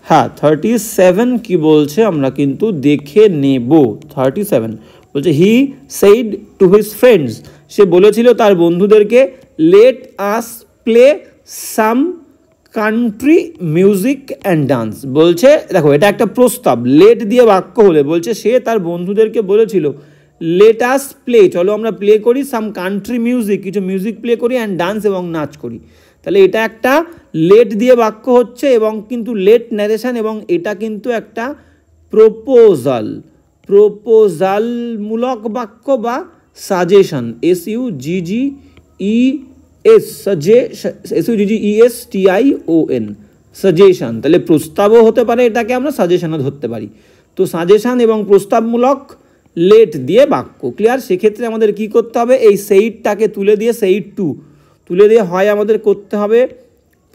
হ্যাঁ 37 কি বলছে আমরা কিন্তু দেখে নেব। 37 বলছে he said to his friends, সে বলেছিল তার বন্ধুদেরকে, let us play some country music and dance. বলছে দেখো এটা একটা প্রস্তাব, লেট দিয়ে বাক্য হলে বলছে সে তার বন্ধুদেরকে বলেছিল লেট আস প্লে, চলো আমরা প্লে করি, সাম কান্ট্রি মিউজিক, কিছু মিউজিক প্লে করি, অ্যান্ড ডান্স এবং নাচ করি। তাহলে এটা একটা লেট দিয়ে বাক্য হচ্ছে এবং কিন্তু লেট ন্যারেশন, এবং এটা কিন্তু একটা প্রপোজাল, প্রপোজালমূলক বাক্য বা সাজেশন, SUGGES, SUGGESTION, সাজেশন। তাহলে প্রস্তাবও হতে পারে, এটাকে আমরা সাজেশনও ধরতে পারি। তো সাজেশন এবং প্রস্তাবমূলক লেট দিয়ে বাক্য, ক্লিয়ার? সেক্ষেত্রে আমাদের কি করতে হবে, এই সেইটটাকে তুলে দিয়ে, সেইট টু তুলে দিয়ে হয় আমাদের করতে হবে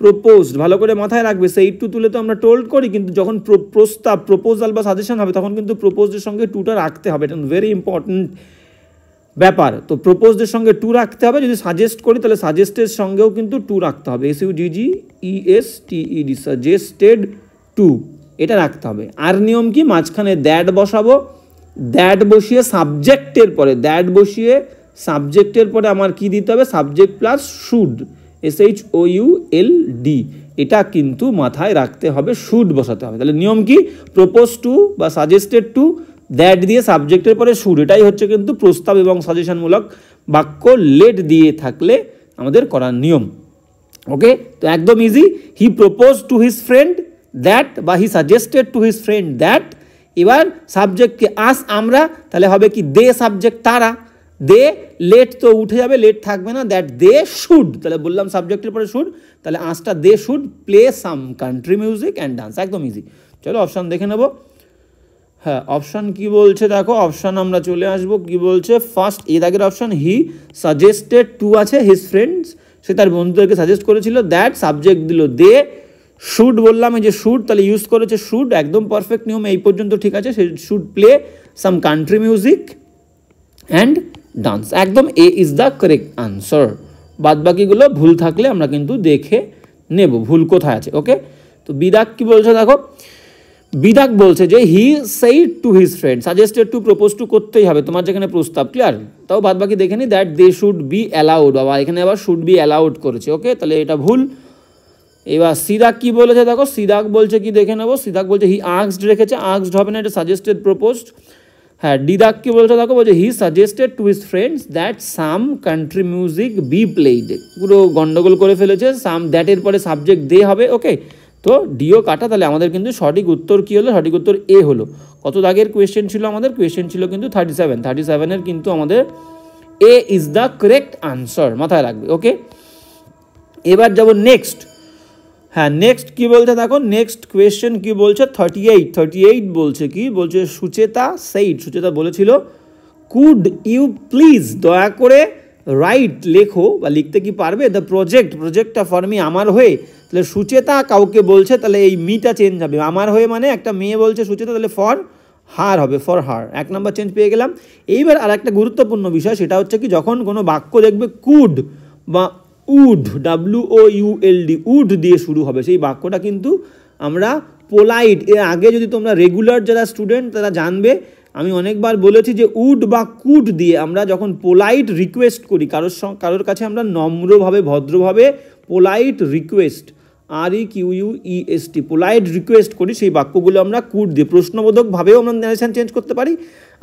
প্রপোজড, ভালো করে মাথায় রাখবে, সেইট টু তুলে তো আমরা টোল্ড করি, কিন্তু যখন প্রস্তাব, প্রপোজাল বা সাজেশন হবে তখন কিন্তু প্রপোজডের সঙ্গে টুটা রাখতে হবে, এটা ভেরি ইম্পর্টেন্ট ব্যাপার। তো প্রপোজডের সঙ্গে টু রাখতে হবে, যদি সাজেস্ট করি তাহলে সাজেস্টের সঙ্গেও কিন্তু টু রাখতে হবে, SUGGESTED, সাজেস্টেড টু, এটা রাখতে হবে। আর নিয়ম কি, মাঝখানে দ্যাট বসাবো, দ্যাট বসিয়ে সাবজেক্টের পরে, দ্যাট বসিয়ে সাবজেক্টের পরে আমার কি দিতে হবে, সাবজেক্ট প্লাস শুড, SHOULD, এটা কিন্তু মাথায় রাখতে হবে, শুড বসাতে হবে। তাহলে নিয়ম কি, প্রপোজ টু বা সাজেস্টেড টু, দ্যাট দিয়ে সাবজেক্টের পরে শুড, এটাই হচ্ছে কিন্তু প্রস্তাব এবং সাজেশনমূলক বাক্য লেট দিয়ে থাকলে আমাদের করার নিয়ম। ওকে, তো একদম easy. He propose to his friend that, বা he suggested to his friend that. এবার সাবজেক্টকে আস আমরা, তাহলে হবে কি দে সাবজেক্ট তারা, দে লেট তো উঠে যাবে, লেট থাকবে না, দ্যাট দে শুড, তাহলে বললাম সাবজেক্টের পরে শুড, তাহলে আসটা they should play some country music and dance, একদম ইজি। চলো অপশান দেখে নেব। হ্যাঁ অপশান কি বলছে দেখো, অপশান আমরা চলে আসবো, কি বলছে ফার্স্ট এ দাগের অপশান, হি সাজেস্টেড টু আছে হিজ ফ্রেন্ডস, সে তার বন্ধুদেরকে সাজেস্ট করেছিল, দ্যাট সাবজেক্ট দিল দে, শুড বললাম এই যে শুড, তাহলে ইউজ করেছে শুড, একদম পারফেক্ট নিয়ম, এই পর্যন্ত ঠিক আছে। সে should play some country music and dance, একদম A is the correct answer. বাদ বাকিগুলো ভুল থাকলে আমরা কিন্তু দেখে নেব ভুল কোথায় আছে। ওকে, তো বিদাক কি বলছে দেখো, বিদাক বলছে যে হি said to his friend, suggested two, propose to করতেই হবে তোমার যেখানে প্রস্তাব, ক্লিয়ার? তাও বাদ বাকি দেখে নি, that they should be allowed, বাবা এখানে আবার শুড বি অ্যালাউড করেছে। ওকে, তাহলে এটা ভুল। এবার সিদাক কি বলেছে দেখো, সিদাক বলছে কি দেখে নেবো, সিদাক বলছে হি আস্কড রেখেছে, আস্কড হবে না, এটা সাজেস্টেড প্রপোজড, হ্যাঁ, ডি দাগ কি বলছে দেখো, বলছে হি suggested to his friends that some country music be played, পুরো গন্ডগোল করে ফেলেছে, সাম দ্যাটের পরে সাবজেক্ট দে হবে। ওকে, তো ডিও কাটা, তাহলে আমাদের কিন্তু সঠিক উত্তর কী হলো, সঠিক উত্তর এ হলো। কত দাগের কোয়েশ্চেন ছিল আমাদের, কোয়েশ্চেন ছিল কিন্তু 37 কিন্তু আমাদের এ ইজ দ্য কারেক্ট আনসার, মাথায় রাখবে। ওকে, এবার যাব নেক্সট। হ্যাঁ, নেক্সট কি বলছে দেখো, নেক্সট কোয়েশ্চেন কি বলছে, 38 বলছে কি বলছে, সুচেতা সেইড, সুচেতা বলেছিল কুড ইউ প্লিজ, দয়া করে রাইট, লেখো বা লিখতে কি পারবে, দ্য প্রজেক্টটা ফর মি, আমার হয়ে। তাহলে সুচেতা কাউকে বলছে, তাহলে এই মিটা চেঞ্জ হবে, আমার হয়ে মানে একটা মেয়ে বলছে সুচেতা, তাহলে ফর হার হবে, ফর হার, 1 নম্বর চেঞ্জ পেয়ে গেলাম। এইবার আর একটা গুরুত্বপূর্ণ বিষয়, সেটা হচ্ছে কি যখন কোনো বাক্য দেখবে কুড বা উড, WOULD, উড দিয়ে শুরু হবে, সেই বাক্যটা কিন্তু আমরা পোলাইট, এর আগে যদি তোমরা রেগুলার যারা স্টুডেন্ট তারা জানবে, আমি অনেকবার বলেছি যে উড বা কুড দিয়ে আমরা যখন পোলাইট রিকোয়েস্ট করি, কারোর কাছে আমরা নম্রভাবে ভদ্রভাবে polite request, REQUEST, polite request করি, সেই বাক্যগুলো আমরা কুড দিয়ে, প্রশ্নবোধকভাবেও আমরা নারেশন চেঞ্জ করতে পারি।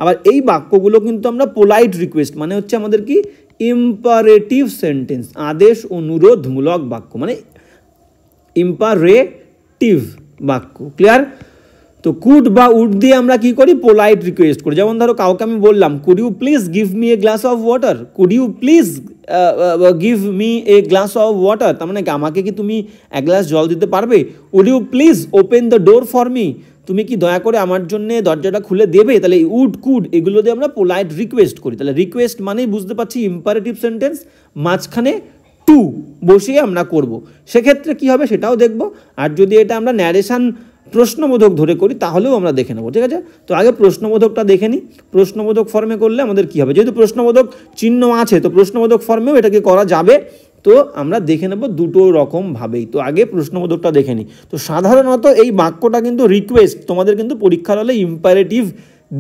আবার এই বাক্যগুলো কিন্তু আমরা পোলাইট রিকোয়েস্ট মানে হচ্ছে আমাদের কি ইম্পারেটিভ সেন্টেন্স, আদেশ অনুরোধমূলক বাক্য, মানে ইম্পারেটিভ বাক্য। ক্লিয়ার? তো কুড বা উড দিয়ে আমরা কি করি, পোলাইট রিকোয়েস্ট করি। যেমন ধরো কাউকে আমি বললাম could you please give me a glass of water, could you please give me a glass of water, তার মানে আমাকে কি তুমি 1 গ্লাস জল দিতে পারবে। Would you please open the door for me, তুমি কি দয়া করে আমার জন্য দরজাটা খুলে দেবে। তাহলে উড কুড এগুলো দিয়ে আমরা পোলাইট রিকোয়েস্ট করি। তাহলে রিকোয়েস্ট মানেই বুঝতে পারছি ইম্পারেটিভ সেন্টেন্স, মাঝখানে টু বসিয়ে আমরা করব, সেক্ষেত্রে কি হবে সেটাও দেখব। আর যদি এটা আমরা ন্যারেশন প্রশ্নবোধক ধরে করি তাহলেও আমরা দেখে নেব, ঠিক আছে। তো আগে প্রশ্নবোধকটা দেখে নিই, প্রশ্নবোধক ফর্মে করলে আমাদের কি হবে, যেহেতু প্রশ্নবোধক চিহ্ন আছে তো প্রশ্নবোধক ফর্মেও এটাকে করা যাবে। তো আমরা দেখে নেব দুটো রকমভাবেই। তো আগে প্রশ্নবোধকটা দেখে নিই। তো সাধারণত এই বাক্যটা কিন্তু রিকোয়েস্ট, তোমাদের কিন্তু পরীক্ষার হলে ইম্পারেটিভ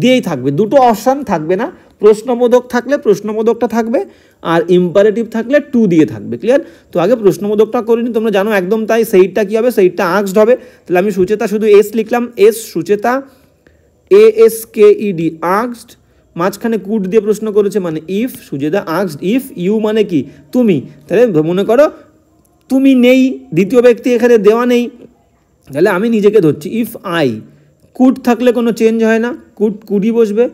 দিয়েই থাকবে, দুটো অপশান থাকবে না। প্রশ্নবোধক থাকলে প্রশ্নবোধকটা থাকবে, আর ইম্পারেটিভ থাকলে টু দিয়ে থাকবে। ক্লিয়ার? তো আগে প্রশ্নবোধকটা করিনি, তোমরা জানো একদম তাই। সেইটা কী হবে, সেইটা আস্কড হবে। তাহলে আমি সুচেতা শুধু এস লিখলাম, এস সুচেতা, ASKED আস্কড, মাঝখানে কুড দিয়ে প্রশ্ন করেছে মানে if, Sucheta asked if you মানে কি তুমি। তাহলে মনে করো তুমি নেই, দ্বিতীয় ব্যক্তি এখানে দেওয়া নেই, তাহলে আমি নিজেকে ধরছি ইফ আই, কুড থাকলে কোনো চেঞ্জ হয় না, কুডই বসবে।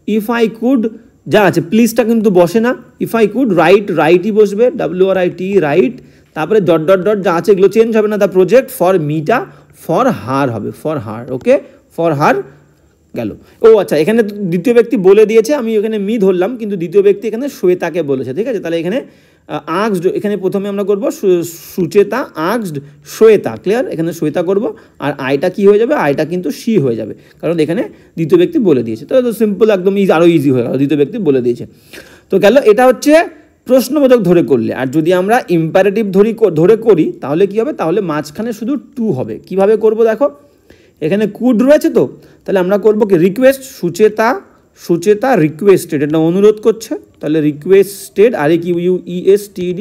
ইফ আই কুড যা আছে, প্লিজটা কিন্তু বসে না, ইফ আই কুড রাইটই বসবে, WRIT রাইট, তারপরে ডট ডট ডট যা আছে এগুলো চেঞ্জ হবে না। দ্য প্রজেক্ট ফর মিটা ফর হার হবে, for her. Okay, for her গেল। ও আচ্ছা, এখানে দ্বিতীয় ব্যক্তি বলে দিয়েছে, আমি এখানে মি ধরলাম, কিন্তু দ্বিতীয় ব্যক্তি এখানে শ্বেতাকে বলেছে, ঠিক আছে। তাহলে এখানে আস্কড, এখানে প্রথমে আমরা করব সুচেতা আস্কড শ্বেতা। ক্লিয়ার? এখানে শ্বেতা করব, আর আইটা কি হয়ে যাবে, আইটা কিন্তু সি হয়ে যাবে, কারণ এখানে দ্বিতীয় ব্যক্তি বলে দিয়েছে। তো সিম্পল, একদম আরও ইজি হয়ে গেল, দ্বিতীয় ব্যক্তি বলে দিয়েছে। তো গেল, এটা হচ্ছে প্রশ্নবোধক ধরে করলে। আর যদি আমরা ইম্পারেটিভ ধরে করি তাহলে কি হবে, তাহলে মাঝখানে শুধু টু হবে। কিভাবে করব দেখো, এখানে কুড রয়েছে, তো তাহলে আমরা করবো কি রিকোয়েস্ট, সুচেতা রিকোয়েস্টেড, এটা অনুরোধ করছে, তাহলে রিকোয়েস্টেড, REQUESTED,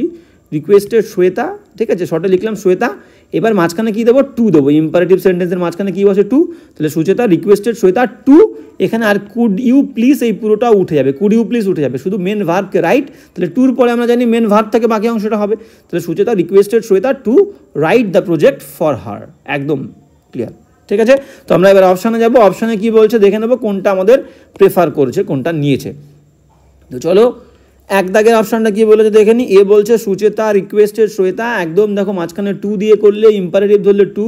রিকোয়েস্টেড শ্বেতা, ঠিক আছে, শর্টে লিখলাম শ্বেতা। এবার মাঝখানে কী দেবো, টু দেবো, ইম্পারেটিভ সেন্টেন্সের মাঝখানে কী বসে, টু। তাহলে সুচেতা রিকোয়েস্টেড শ্বেতা টু, এখানে আর কুড ইউ প্লিজ এই পুরোটা উঠে যাবে, কুড ইউ প্লিজ উঠে যাবে, শুধু মেন ভার্বকে রাইট। তাহলে টুর পরে আমরা জানি মেন ভার্ব থেকে বাকি অংশটা হবে। তাহলে Sucheta requested Shweta to write the project for her, একদম ক্লিয়ার, ঠিক আছে। তো আমরা এবার অপশানে যাব, অপশানে কি বলছে দেখে নেবো, কোনটা আমাদের প্রেফার করেছে, কোনটা নিয়েছে। তো চলো এক দাগের অপশানটা কি বলেছে দেখে নি। এ বলছে সুচেতা রিকোয়েস্টেড শ্বেতা, একদম দেখো মাঝখানে টু দিয়ে করলে, ইম্পারেটিভ ধরলে টু,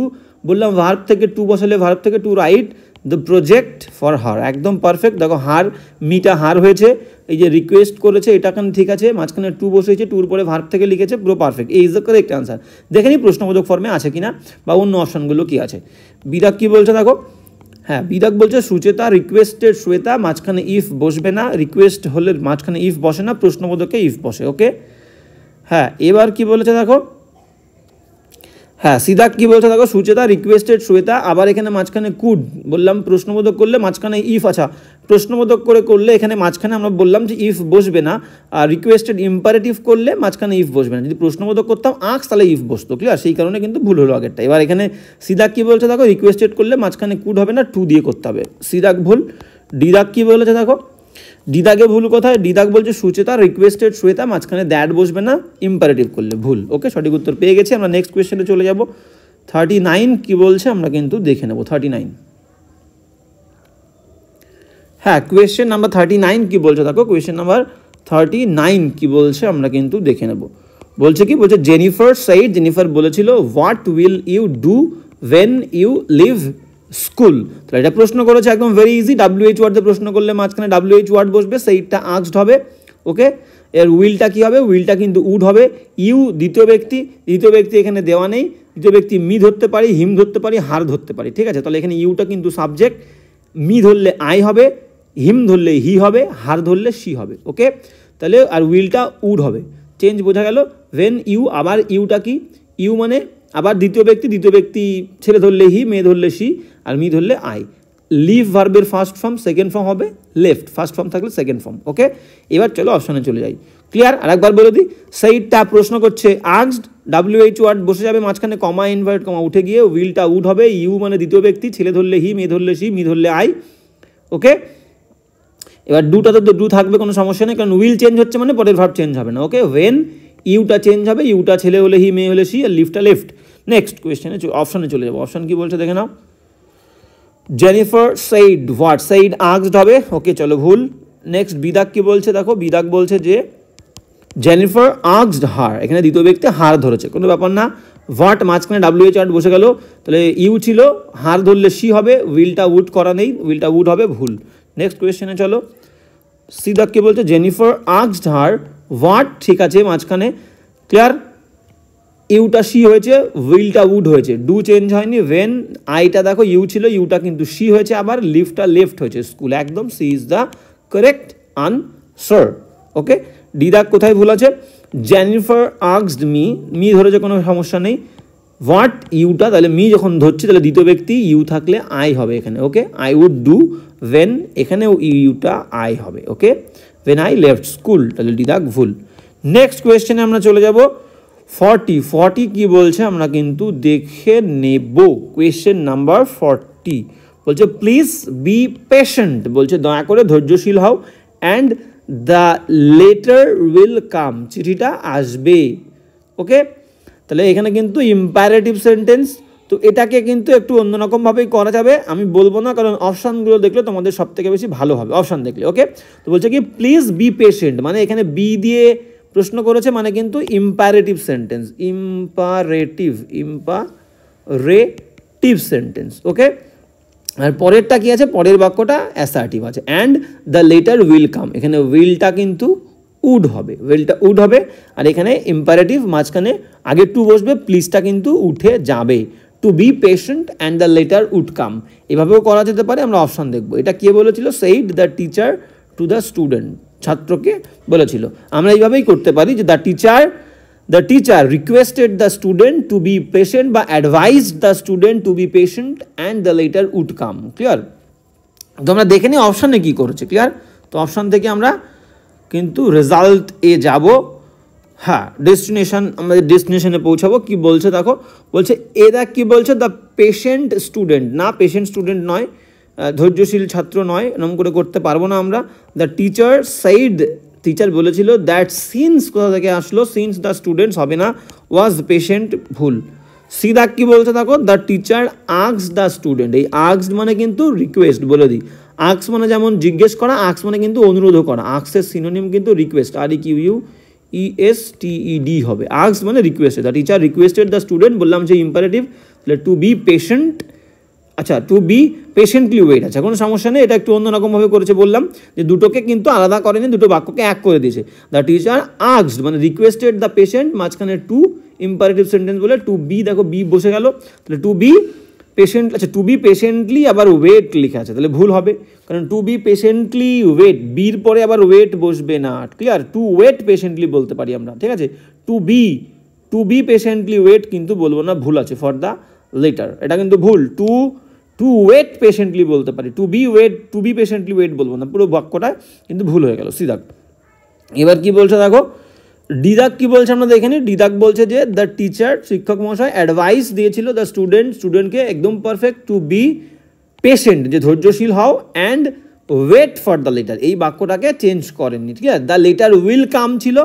বললাম ভার্ব থেকে টু বসালে ভার্ব থেকে to write the project for her, একদম পারফেক্ট। দেখো হার, মিটা হার হয়েছে, এই যে রিকোয়েস্ট করেছে এটা কেন ঠিক আছে, মাঝখানে টু বসেছে, টুর পরে ভার্ব থেকে লিখেছে, পুরো পারফেক্ট। এই ইজ দ্য কারেক্ট আনসার। দেখে নিই প্রশ্নবোধক ফর্মে আছে কিনা বা অন্য অপশানগুলো কি আছে। বিদাক কি বলছে দেখো, হ্যাঁ বিদাক বলছে সুচেতা রিকোয়েস্টেড শ্বেতা, মাঝখানে ইফ বসবে না, রিকোয়েস্ট হলে মাঝখানে ইফ বসে না, প্রশ্নবোধকে ইফ বসে। ওকে, হ্যাঁ এবার কি বলেছে দেখো, হ্যাঁ সিদাক কি বলছে দেখো, সুচেতা রিকোয়েস্টেড শ্বেতা, আবার এখানে মাঝখানে কুড বললাম, প্রশ্নবোধক করলে মাঝখানে ইফ, আচ্ছা প্রশ্নবোধক করে করলে এখানে মাঝখানে আমরা বললাম যে ইফ বসবে না, আর রিকোয়েস্টেড ইম্পারেটিভ করলে মাঝখানে ইফ বসবে না। যদি প্রশ্নবোধক করতাম আক্স তাহলে ইফ বসতো, ক্লিয়ার, সেই কারণে কিন্তু ভুল হলো আগেরটা। এবার এখানে সিদাক কি বলছে দেখো, রিকোয়েস্টেড করলে মাঝখানে কুড হবে না, টু দিয়ে করতে হবে, সিদাক ভুল। ডি দাগ কী বলেছে দেখো, ডি দাগে ভুল কোথায়, ডি দাগ বলছে সুচেতা রিকোয়েস্টেড শ্বেতা, মাঝখানে দ্যাট বসবে না, ইম্পারেটিভ করলে ভুল। ওকে, সঠিক উত্তর পেয়ে গেছি আমরা। নেক্সট কোয়েশ্চেনে চলে যাব। 39 কী বলছে আমরা কিন্তু দেখে নেব। 39, হ্যাঁ কোয়েশ্চেন নাম্বার 39 কী বলছে দেখো, কোয়েশ্চেন নাম্বার 39 কী বলছে আমরা কিন্তু দেখে নেব। বলছে কি, বলছে জেনিফার সাইড, জেনিফার বলেছিল what will you do when you leave school. তো এটা প্রশ্ন করেছে একদম ভেরি ইজি, WH ওয়ার্ডে প্রশ্ন করলে মাঝখানে WH ওয়ার্ড বসবে, সেইটা আস্কড হবে। ওকে, এর উইলটা কী হবে, উইলটা কিন্তু উড হবে। ইউ দ্বিতীয় ব্যক্তি এখানে দেওয়া নেই, দ্বিতীয় ব্যক্তি মি ধরতে পারি, হিম ধরতে পারি, হার ধরতে পারি, ঠিক আছে। তাহলে এখানে ইউটা কিন্তু সাবজেক্ট, মি ধরলে আই হবে, হিম ধরলে হি হবে, হার ধরলে সি হবে। ওকে, তাহলে আর উইলটা উড হবে, চেঞ্জ বোঝা গেল। ওয়েন ইউ, আবার ইউটা কি, ইউ মানে আবার দ্বিতীয় ব্যক্তি ছেলে ধরলে হি, মেয়ে ধরলে সি, আর মি ধরলে আই। লিভ ভার্বের ফার্স্ট ফর্ম, সেকেন্ড ফর্ম হবে লেফট, ফার্স্ট ফর্ম থাকলে সেকেন্ড ফর্ম। ওকে, এবার চলো অপশানে চলে যাই। ক্লিয়ার? আর একবার বলে দিই, সেইটা প্রশ্ন করছে আস্কড, WH ওয়ার্ড বসে যাবে মাঝখানে, কমা ইনভার্ট কমা উঠে গিয়ে উইলটা উড হবে। ইউ মানে দ্বিতীয় ব্যক্তি, ছেলে ধরলে হি, মেয়ে ধরলে সি, মি ধরলে আই। ওকে, এবার ডুটাতে তো ডু থাকবে, কোনো সমস্যা নেই, কারণ উইল চেঞ্জ হচ্ছে মানে পরের ভার্ব চেঞ্জ হবে না। ওকে, ওয়েন ইউটা চেঞ্জ হবে, ইউটা ছেলে হলে হি, মেয়ে হলে সি, আর লিফটা লেফট। নেক্সট কোয়েশ্চেনে অপশানে চলে যাবো। অপশান কি বলছে দেখে নাও। Jennifer said what, said asked হবে। ওকে চলো ভুল। নেক্সট বিদাগ কি বলছে দেখো, বিদাগ বলছে যে জেনিফার আস্কড হার, এখানে দ্বিতীয় ব্যক্তি হার ধরেছে, কোনো ব্যাপার না। হোয়াট মাঝখানে WH ওয়ার্ড বসে গেল, তাহলে ইউ ছিল, হার ধরলে সি হবে, উইলটা উড করা নেই, উইলটা উড হবে, ভুল। নেক্সট কোয়েশ্চেনে চলো। সিদাক কি বলছে, জেনিফার আস্কড হার হোয়াট, ঠিক আছে মাঝখানে ক্লিয়ার, ইউটা সি হয়েছে, উইলটা উড হয়েছে, ডু চেঞ্জ হয়নি। ওয়েন আইটা দেখো ইউ ছিল, ইউটা কিন্তু সি হয়েছে, আবার লিফটা লেফট হয়েছে, স্কুল, একদম C is the correct answer. Okay, ডিদাক কোথায় ভুল আছে, জেনিফার আস্কড মি, মি ধরেছে কোনো সমস্যা নেই। হোয়াট ইউটা, তাহলে মি যখন ধরছে তাহলে দ্বিতীয় ব্যক্তি, ইউ থাকলে আই হবে এখানে। ওকে, আই উড ডু ওয়েন, এখানেও ইউটা আই হবে। ওকে, ওয়েন আই লেফট স্কুল, তাহলে ডিদাক ভুল। নেক্সট কোয়েশ্চেনে আমরা চলে যাব। 40 কি বলছে আমরা কিন্তু দেখে নেব। কোয়েশ্চেন নাম্বার 40 বলছে প্লিজ বি পেশেন্ট, বলছে দয়া করে ধৈর্যশীল হও, and the letter will come, চিঠিটা আসবে। ওকে, তাহলে এখানে কিন্তু ইম্পারেটিভ সেন্টেন্স, তো এটাকে কিন্তু একটু অন্যরকমভাবেই করা যাবে, আমি বলবো না, কারণ অপশানগুলো দেখলে তোমাদের সব থেকে বেশি ভালো হবে অপশান দেখলে। ওকে, তো বলছে কি প্লিজ বি পেশেন্ট, মানে এখানে বি দিয়ে প্রশ্ন করেছে, মানে কিন্তু imperative sentence, imperative sentence. Okay, আর পরেরটা কি আছে, পরের বাক্যটা অ্যাসার্টিভ আছে, and the letter will come, এখানে উইলটা কিন্তু উড হবে, উইলটা উড হবে, আর এখানে ইম্পারেটিভ মাঝখানে আগে টু বসবে, প্লিজটা কিন্তু উঠে যাবে। To be patient and the letter would come, এভাবেও করা যেতে পারে, আমরা অপশান দেখবো। এটা কে বলেছিল, said the teacher to the student, ছাত্রকে বলেছিল। আমরা এইভাবেই করতে পারি যে the teacher requested the student to be patient, বা advised the student to be patient and the letter would come. Clear? তো আমরা দেখে নিই অপশানে কী করেছে। ক্লিয়ার? তো অপশান থেকে আমরা কিন্তু রেজাল্ট এ যাব। হ্যাঁ, ডেস্টিনেশন, আমাদের ডেস্টিনেশনে পৌঁছাবো। কি বলছে দেখো, বলছে এরা কি বলছে, দ্য পেশেন্ট স্টুডেন্ট, না পেশেন্ট স্টুডেন্ট নয়, ধৈর্যশীল ছাত্র নয়, এরকম করে করতে পারবো না আমরা। দ্য টিচার সেইড, টিচার বলেছিল, দ্যাট সিন্স কোথা থেকে আসলো, সিন্স দ্য স্টুডেন্টস হবে না, ওয়াজ পেশেন্ট, ভুল। সিদা কি বলছে দেখো, the teacher asked the student, এই আস্কড মানে কিন্তু রিকোয়েস্ট, বলে দিই। আস্ক মানে যেমন জিজ্ঞেস করা, আস্ক মানে কিন্তু অনুরোধ করা, আস্কের সিনোনিম কিন্তু রিকোয়েস্ট, REQUESTED হবে। আস্ক মানে requested, the teacher requested the student, বললাম যে ইম্পারেটিভ, তাহলে টু বি পেশেন্ট, আচ্ছা টু বি পেশেন্টলি ওয়েট, আচ্ছা কোনো সমস্যা নেই, এটা একটু অন্যরকমভাবে করেছে, বললাম যে দুটোকে কিন্তু আলাদা করেনি, দুটো বাক্যকে এক করে দিয়েছে। দ্য টিচার আস্কড মানে রিকোয়েস্টেড দ্য পেশেন্ট, মাঝখানে টু, ইম্পারেটিভ সেন্টেন্স বলে টু বি, দেখো বি বসে গেল, তাহলে টু বি পেশেন্ট, আচ্ছা টু বি পেশেন্টলি আবার ওয়েট লেখা আছে, তাহলে ভুল হবে, কারণ টু বি পেশেন্টলি ওয়েট, বির পরে আবার ওয়েট বসবে না। ক্লিয়ার? টু ওয়েট পেশেন্টলি বলতে পারি আমরা, ঠিক আছে। টু বি পেশেন্টলি ওয়েট কিন্তু বলবো না, ভুল আছে, ফর দ্য লেটার, এটা কিন্তু ভুল। টু ওয়েট পেশেন্টলি বলতে পারি, টু বি পেশেন্টলি ওয়েট বলবো না, পুরো বাক্যটা কিন্তু ভুল হয়ে গেল। সিদাক এবার কি বলছে দেখো, ডিদাক কি বলছে আমরা দেখে নিই। ডিদাক বলছে যে দ্য টিচার, শিক্ষক মহাশয় অ্যাডভাইস দিয়েছিল দ্য স্টুডেন্টকে, একদম পারফেক্ট, টু বি পেশেন্ট, যে ধৈর্যশীল হও, and wait for the letter, এই বাক্যটাকে চেঞ্জ করেননি, ঠিক আছে। দ্য লেটার উইল কাম ছিল,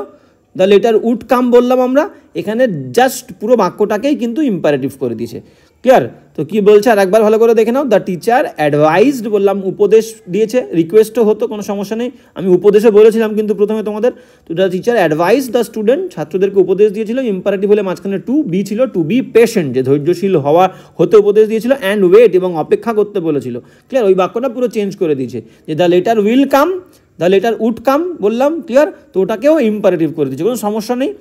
দ্য লেটার উড কাম বললাম আমরা, এখানে জাস্ট পুরো বাক্যটাকেই কিন্তু ইম্পারেটিভ করে দিয়েছে, ক্লিয়ার। তো কি বলছে আর একবার ভালো করে দেখে নাও। দ্য টিচার অ্যাডভাইসড বললাম, উপদেশ দিয়েছে, রিকোয়েস্টও হতো, কোনো সমস্যা নেই, আমি উপদেশে বলেছিলাম কিন্তু প্রথমে তোমাদের। তো the teacher advise the student, ছাত্রদেরকে উপদেশ দিয়েছিল, ইম্পারেটিভ হলে মাঝখানে টু, বি ছিল টু বি পেশেন্ট, যে ধৈর্যশীল হতে উপদেশ দিয়েছিল, অ্যান্ড ওয়েট এবং অপেক্ষা করতে বলেছিল, ক্লিয়ার। ওই বাক্যটা পুরো চেঞ্জ করে দিয়েছে, যে the letter will come, the letter would come বললাম, ক্লিয়ার। তো ওটাকেও ইম্পারেটিভ করে দিয়েছে, কোনো সমস্যা নেই।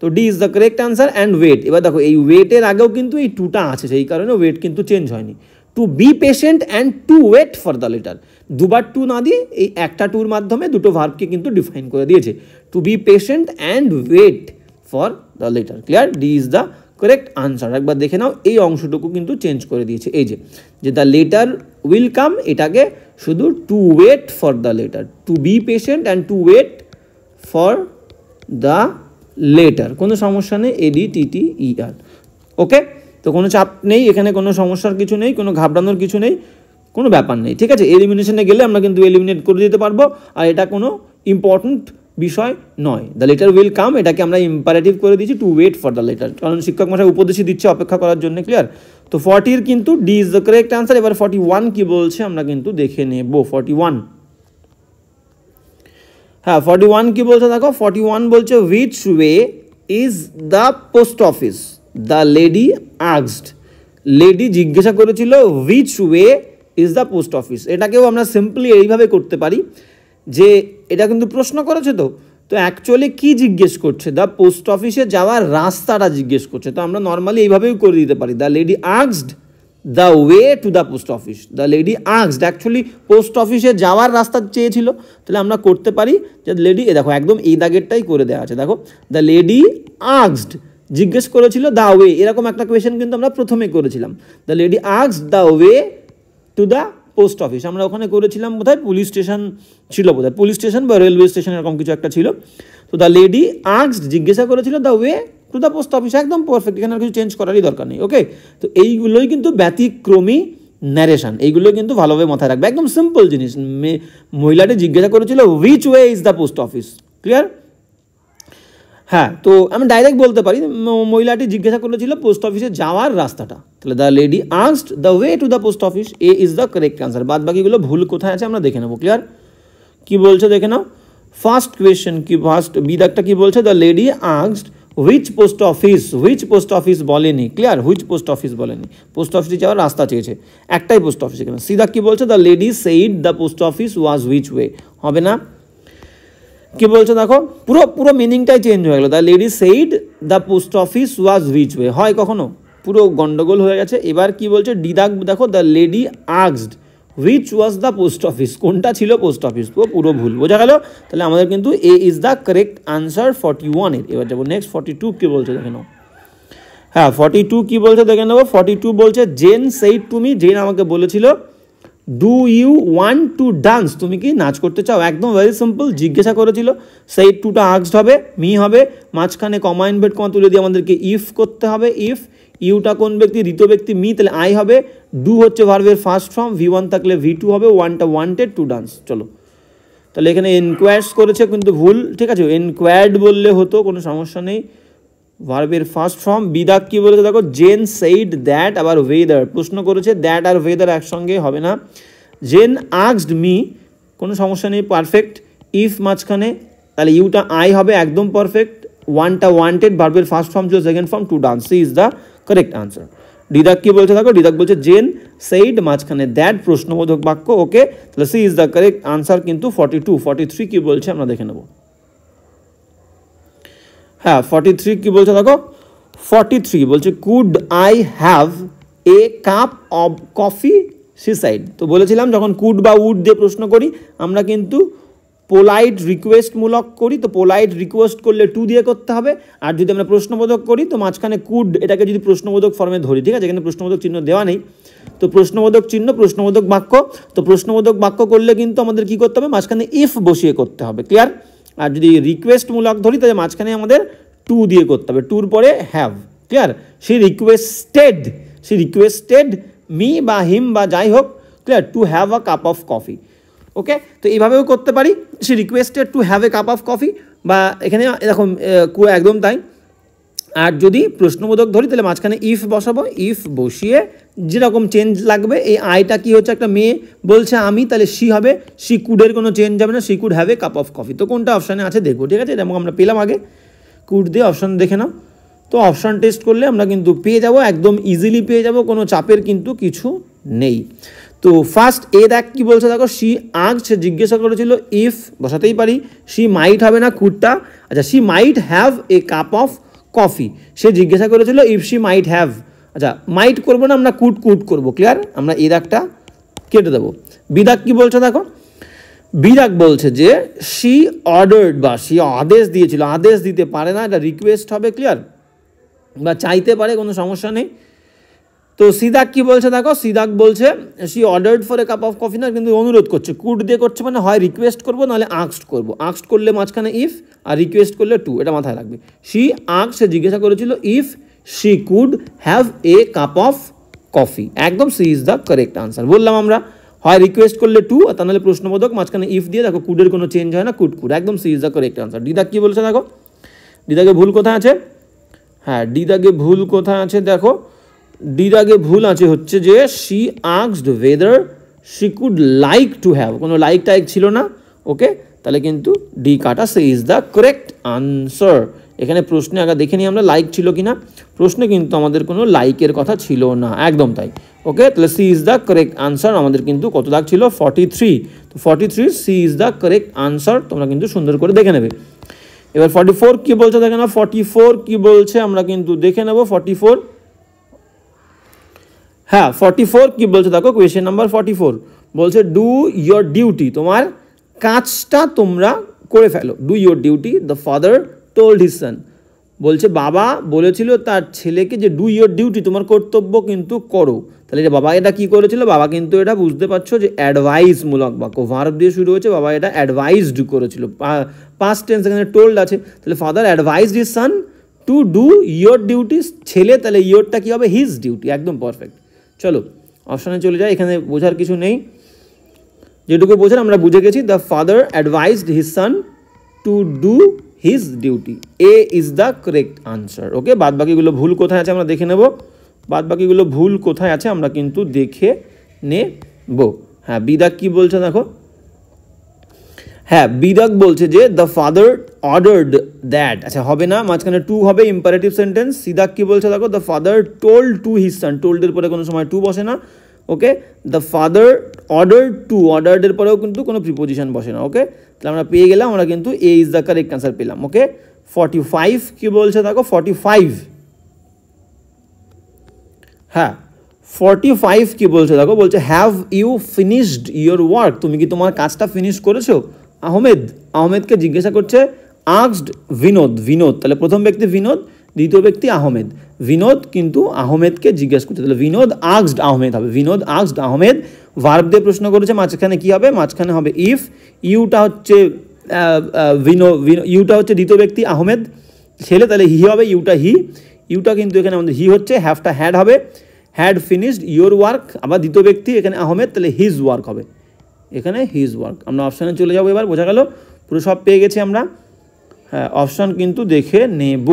তো D is the correct answer. And wait, এবার দেখো এই ওয়েটের আগেও কিন্তু এই টুটা আছে, সেই কারণে ওয়েট কিন্তু চেঞ্জ হয়নি। To be patient and to wait for the letter, দুবার টু না দিয়ে এই একটা টুর মাধ্যমে দুটো ভার্বকে কিন্তু ডিফাইন করে দিয়েছে, to be patient and wait for the letter, clear. D is the correct answer. একবার দেখে নাও, এই অংশটুকু কিন্তু চেঞ্জ করে দিয়েছে, এই যে দ্য লেটার উইল কাম, এটাকে শুধু to wait for the letter, to be patient and to wait for the letter, কোনো সমস্যা নেই, ADTTER, ওকে। তো কোনো চাপ নেই এখানে, কোনো সমস্যার কিছু নেই, কোনো ঘাবড়ানোর কিছু নেই, কোনো ব্যাপার নেই, ঠিক আছে। এলিমিনেশনে গেলে আমরা কিন্তু এলিমিনেট করে দিতে পারবো, আর এটা কোনো ইম্পর্টেন্ট বিষয় নয়। দ্য লেটার উইল কাম, এটাকে আমরা ইম্পারেটিভ করে দিচ্ছি, to wait for the letter, কারণ শিক্ষক মশাই উপদেশই দিচ্ছে অপেক্ষা করার জন্য, ক্লিয়ার। তো 40 কিন্তু D is the correct answer. এবার 41 কি বলছে আমরা কিন্তু দেখে নেব। 41, হ্যাঁ 41 কি বলছে দেখো। 41 বলছে which way is the post office, the lady asked, lady জিজ্ঞাসা করেছিল which way is the post office. এটাকেও আমরা সিম্পলি এইভাবে করতে পারি, যে এটা কিন্তু প্রশ্ন করেছে, তো অ্যাকচুয়ালি কি জিজ্ঞেস করছে, দ্য পোস্ট অফিসে যাওয়ার রাস্তাটা জিজ্ঞেস করছে, তো আমরা নর্মালি এইভাবেই করে দিতে পারি, the lady asked the way to the post office, the lady asked, actually post অফিসে যাওয়ার রাস্তা চেয়েছিল, তাহলে আমরা করতে পারি যে লেডি, দেখো একদম এই দাগেরটাই করে দেওয়া আছে, দেখো দ্য লেডি আস্কড, জিজ্ঞেস করেছিল দ্য ওয়ে, এরকম একটা কোয়েশ্চেন কিন্তু আমরা প্রথমে করেছিলাম, the lady asked the way to the post office, আমরা ওখানে করেছিলাম বোধহয় পুলিশ স্টেশন ছিল, বোধহয় পুলিশ স্টেশন বা রেলওয়ে স্টেশন এরকম কিছু একটা ছিল। তো দ্য লেডি আস্কড জিজ্ঞাসা করেছিল the way to the post office, একদম পারফেক্ট, এখানে আর কিছু চেঞ্জ করারই দরকার নেই, ওকে। তো এইগুলোই কিন্তু ব্যতিক্রমী ন্যারেশন, এইগুলো কিন্তু ভালোভাবে মাথায় রাখবে, একদম সিম্পল জিনিস। মহিলাটি জিজ্ঞাসা করেছিল which way is the post office, clear. হ্যাঁ, তো আমি ডাইরেক্ট বলতে পারি, মহিলাটি জিজ্ঞাসা করেছিল পোস্ট অফিসে যাওয়ার রাস্তাটা, তাহলে the lady asked the way to the post office, A is the correct answer. বাদ বাকিগুলো ভুল কোথায় আছে আমরা দেখে নেবো, ক্লিয়ার। কি বলছে দেখে নাও, ফার্স্ট কোয়েশ্চেন কি, ফার্স্ট বিদাগটা কি বলছে, the lady asked which post office, which post office বলেনি, ক্লিয়ার, হুইচ পোস্ট অফিস বলেনি, পোস্ট অফিসে যাওয়ার রাস্তা চেয়েছে, একটাই পোস্ট অফিস এখানে। সিদা কি বলছে, the lady said the post office was which way, হবে না। কি বলছে দেখো, পুরো মিনিংটাই চেঞ্জ হয়ে গেল, the lady said the post office was which way, হয় কখনো, পুরো গন্ডগোল হয়ে গেছে। এবার কি বলছে, ডিদাগ দেখো, the lady asked which was the post office, কোনটা ছিল পোস্ট অফিস, পুরো ভুল, বোঝা গেল। তাহলে আমাদের কিন্তু এ ইজ দ্য কারেক্ট আনসার 41 এর। এবার যাবো নেক্সট 42 কি বলছে দেখে নাও। হ্যাঁ 42 কি বলছে দেখে নেবো। 42 বলছে Jane said to me, Jane আমাকে বলেছিল do you want to dance, তুমি কি নাচ করতে চাও, একদম ভেরি সিম্পল, জিজ্ঞাসা করেছিল, সেইড টুটা আস্কড হবে, মি হবে, মাঝখানে কমা ইনভার্ট কমা তুলে দিয়ে আমাদেরকে ইফ করতে হবে, ইফ, ইউটা কোন ব্যক্তি, দ্বিতীয় ব্যক্তি মি, তাহলে আই হবে, ডু হচ্ছে ভার্বের ফার্স্ট ফর্ম, V1 থাকলে V2 হবে, ওয়ানটা ওয়ান্টেড, টু ডান্স। চলো, তাহলে এখানে এনকোয়ার্স করেছে কিন্তু ভুল, ঠিক আছে, এনকোয়ার্ড বললে হতো, কোনো সমস্যা নেই, ভার্বের ফার্স্ট ফর্ম। বিদাগ কি বলেছে দেখো, জেন সেইড দ্যাট, আবার ওয়েদার প্রশ্ন করেছে, দ্যাট আর ওয়েদার একসঙ্গে হবে না। জেন আস্কড মি, কোনো সমস্যা নেই, পারফেক্ট, ইফ মাঝখানে, তাহলে ইউটা আই হবে, একদম পারফেক্ট, ওয়ানটা ওয়ান্টেড, ভার্বের ফার্স্ট ফর্ম ছিল, second form, to dance, C is the correct answer. ডিদাগ কি বলছে দেখো, ডিদাগ বলছে জেন সেইড, মাঝখানে দ্যাট, প্রশ্নবোধক বাক্য, ওকে, তাহলে C is the correct answer কিন্তু 42। 43 কি বলছে আমরা দেখে নেব। হ্যাঁ 43 কি বলছে দেখো, 43 বলছে could I have a cup of coffee seaside. তো বলেছিলাম যখন কুড বা উড দিয়ে প্রশ্ন করি আমরা কিন্তু পোলাইট রিকোয়েস্টমূলক করি, তো পোলাইট রিকোয়েস্ট করলে টু দিয়ে করতে হবে, আর যদি আমরা প্রশ্নবোধক করি তো মাঝখানে কুড, এটাকে যদি প্রশ্নবোধক ফর্মে ধরি, ঠিক আছে, এখানে প্রশ্নবোধক চিহ্ন দেওয়া নেই, তো প্রশ্নবোধক চিহ্ন প্রশ্নবোধক বাক্য, তো প্রশ্নবোধক বাক্য করলে কিন্তু আমাদের কী করতে হবে, মাঝখানে ইফ বসিয়ে করতে হবে, ক্লিয়ার। আর যদি রিকোয়েস্টমূলক ধরি তাহলে মাঝখানে আমাদের টু দিয়ে করতে হবে, টুর পরে হ্যাভ, ক্লিয়ার। সে রিকোয়েস্টেড মি বা হিম বা যাই হোক, clear, to have a cup of coffee, okay, তো এইভাবেও করতে পারি, she requested to have a cup of coffee, বা এখানে এরকম একদম তাই। আর যদি প্রশ্নবোধক ধরি তাহলে মাঝখানে ইফ বসাবো, ইফ বসিয়ে যেরকম চেঞ্জ লাগবে, এই আইটা কি হচ্ছে একটা মেয়ে বলছে আমি, তাহলে সি হবে, সি কুডের কোনো চেঞ্জ যাবে না, C could have a cup of coffee. তো কোনটা অপশানে আছে দেখবো, ঠিক আছে, যেমন আমরা পেলাম আগে কুড দিয়ে অপশান দেখে নাও। তো অপশান টেস্ট করলে আমরা কিন্তু পেয়ে যাব, একদম ইজিলি পেয়ে যাব, কোনো চাপের কিন্তু কিছু নেই। তো ফার্স্ট এ দেখ কী বলছে দেখো, সি আস্কড, সে জিজ্ঞাসা করেছিল, ইফ বসাতেই পারি, সি মাইট হবে না কুডটা, আচ্ছা she might have a cup of coffee, সে জিজ্ঞাসা করেছিল ইফ সি মাইট হ্যাভ, আচ্ছা মাইট করবো না, আমরা কুড করবো, ক্লিয়ার, আমরা এ দাগটা কেটে দেবো। বি দাগ কী বলছে দেখো, বি দাগ বলছে যে সি অর্ডার্ড, বা সি আদেশ দিয়েছিল, আদেশ দিতে পারে না, এটা রিকোয়েস্ট হবে, ক্লিয়ার, বা চাইতে পারে, কোনো সমস্যা নেই। তো সি দাগ কী বলছে দেখো, সি দাগ বলছে she ordered for a cup of coffee, না কিন্তু অনুরোধ করছে, কুড দিয়ে করছে, মানে হয় রিকোয়েস্ট করবো নাহলে আস্কড করবো, আস্কড করলে মাঝখানে ইফ, আর রিকোয়েস্ট করলে টু, এটা মাথায় রাখবে। সি আস্কড, সে জিজ্ঞাসা করেছিল if she could have a cup of coffee, একদম C is the correct answer. বললাম আমরা হয় রিকোয়েস্ট করলে টু, আর তাহলে প্রশ্নবোধক মাঝখানে ইফ দিয়ে, দেখো কুডের কোনো চেঞ্জ হয় না, কুড, একদম C is the correct answer. D দাগ কী বলছে দেখো, ডি দাগে ভুল কোথায় আছে, হ্যাঁ ডি দাগে ভুল কোথায় আছে দেখো, ডি দাগে ভুল আছে হচ্ছে যে she asked whether she could like to have, কোনো লাইক টাইক ছিল না, ওকে, তাহলে কিন্তু ডি কাটা, C is the correct answer. এখানে প্রশ্নে আগে দেখে নিই আমরা লাইক ছিল কি না, প্রশ্নে কিন্তু আমাদের কোনো লাইকের কথা ছিল না, একদম তাই, ওকে, তাহলে C is the correct answer. আমাদের কিন্তু কত দাগ ছিল, 43, তো 43 C is the correct answer, তোমরা কিন্তু সুন্দর করে দেখে নেবে। এবার 44 কী বলছে দেখে না, 44 কী বলছে আমরা কিন্তু দেখে নেব। 44, হ্যাঁ 44 কী বলছে দেখো, কোয়েশ্চেন নাম্বার 44 বলছে ডু ইয়োর ডিউটি, তোমার কাজটা তোমরা করে ফেলো, do your duty, the father told his son, বলছে বাবা বলেছিল তার ছেলেকে যে ডু ইয়োর ডিউটি, তোমার কর্তব্য কিন্তু করো, তাহলে যে বাবা এটা কী করেছিল, বাবা কিন্তু এটা বুঝতে পারছো যে অ্যাডভাইসমূলক বাক্য, ভার্ব দিয়ে শুরু হয়েছে, বাবা এটা অ্যাডভাইসড করেছিল, পাস্ট টেন্স এখানে টোল্ড আছে, তাহলে father advised his son to do your duty, ছেলে তাহলে ইয়োরটা কী হবে, হিজ ডিউটি, একদম পারফেক্ট। চলো অপশানে চলে যায়, এখানে বোঝার কিছু নেই, যেটুকু বোঝার আমরা বুঝে গেছি, the father advised his son to do his duty, A is the correct answer, okay. বাদ বাকিগুলো ভুল কোথায় আছে আমরা দেখে নেব, বাদ বাকিগুলো ভুল কোথায় আছে আমরা কিন্তু দেখে নেব। হ্যাঁ বি দাগ কী বলছে দেখো, হ্যাঁ বি দাগ বলছে যে দ্য ফাদার অর্ডার্ড দ্যাট, আচ্ছা হবে না, মাঝখানে টু হবে, ইম্পারেটিভ সেন্টেন্স। সি দাগ কী বলছে দেখো, the father told to his son, টোল্ডের পরে কোনো সময় টু বসে না, okay, the father ordered to, অর্ডার্ডের পরেও কিন্তু কোনো প্রিপোজিশন বসে না, ওকে, তাহলে আমরা পেয়ে গেলাম, আমরা কিন্তু এ ইজ দ্য কারেক্ট আনসার পেলাম, ওকে। 45 কী বলছে দেখো, 45, হ্যাঁ 45 কী বলছে দেখো, বলছে have you finished your work, তুমি কি তোমার কাজটা ফিনিশ করেছো, আহমেদ, আহমেদকে জিজ্ঞাসা করছে, আস্কড বিনোদ, বিনোদ তাহলে প্রথম ব্যক্তি বিনোদ, দ্বিতীয় ব্যক্তি আহমেদ, বিনোদ কিন্তু আহমেদকে জিজ্ঞাসা করছে, তাহলে বিনোদ আস্কড আহমেদ হবে, বিনোদ আস্কড আহমেদ, ভার্ব দিয়ে প্রশ্ন করেছে, মাঝখানে কী হবে, মাঝখানে হবে ইফ, ইউটা হচ্ছে ইউটা হচ্ছে দ্বিতীয় ব্যক্তি আহমেদ, ছেলে তাহলে হি হবে, ইউটা হি, ইউটা কিন্তু এখানে আমাদের হি হচ্ছে, হ্যাভটা হ্যাড হবে, হ্যাড ফিনিশড ইয়োর ওয়ার্ক, আবার দ্বিতীয় ব্যক্তি এখানে আহমেদ, তাহলে হিজ ওয়ার্ক হবে, এখানে হিজ ওয়ার্ক। আমরা অপশানে চলে যাবো, এবার বোঝা গেল, পুরো সব পেয়ে গেছি আমরা, হ্যাঁ অপশান কিন্তু দেখে নেব।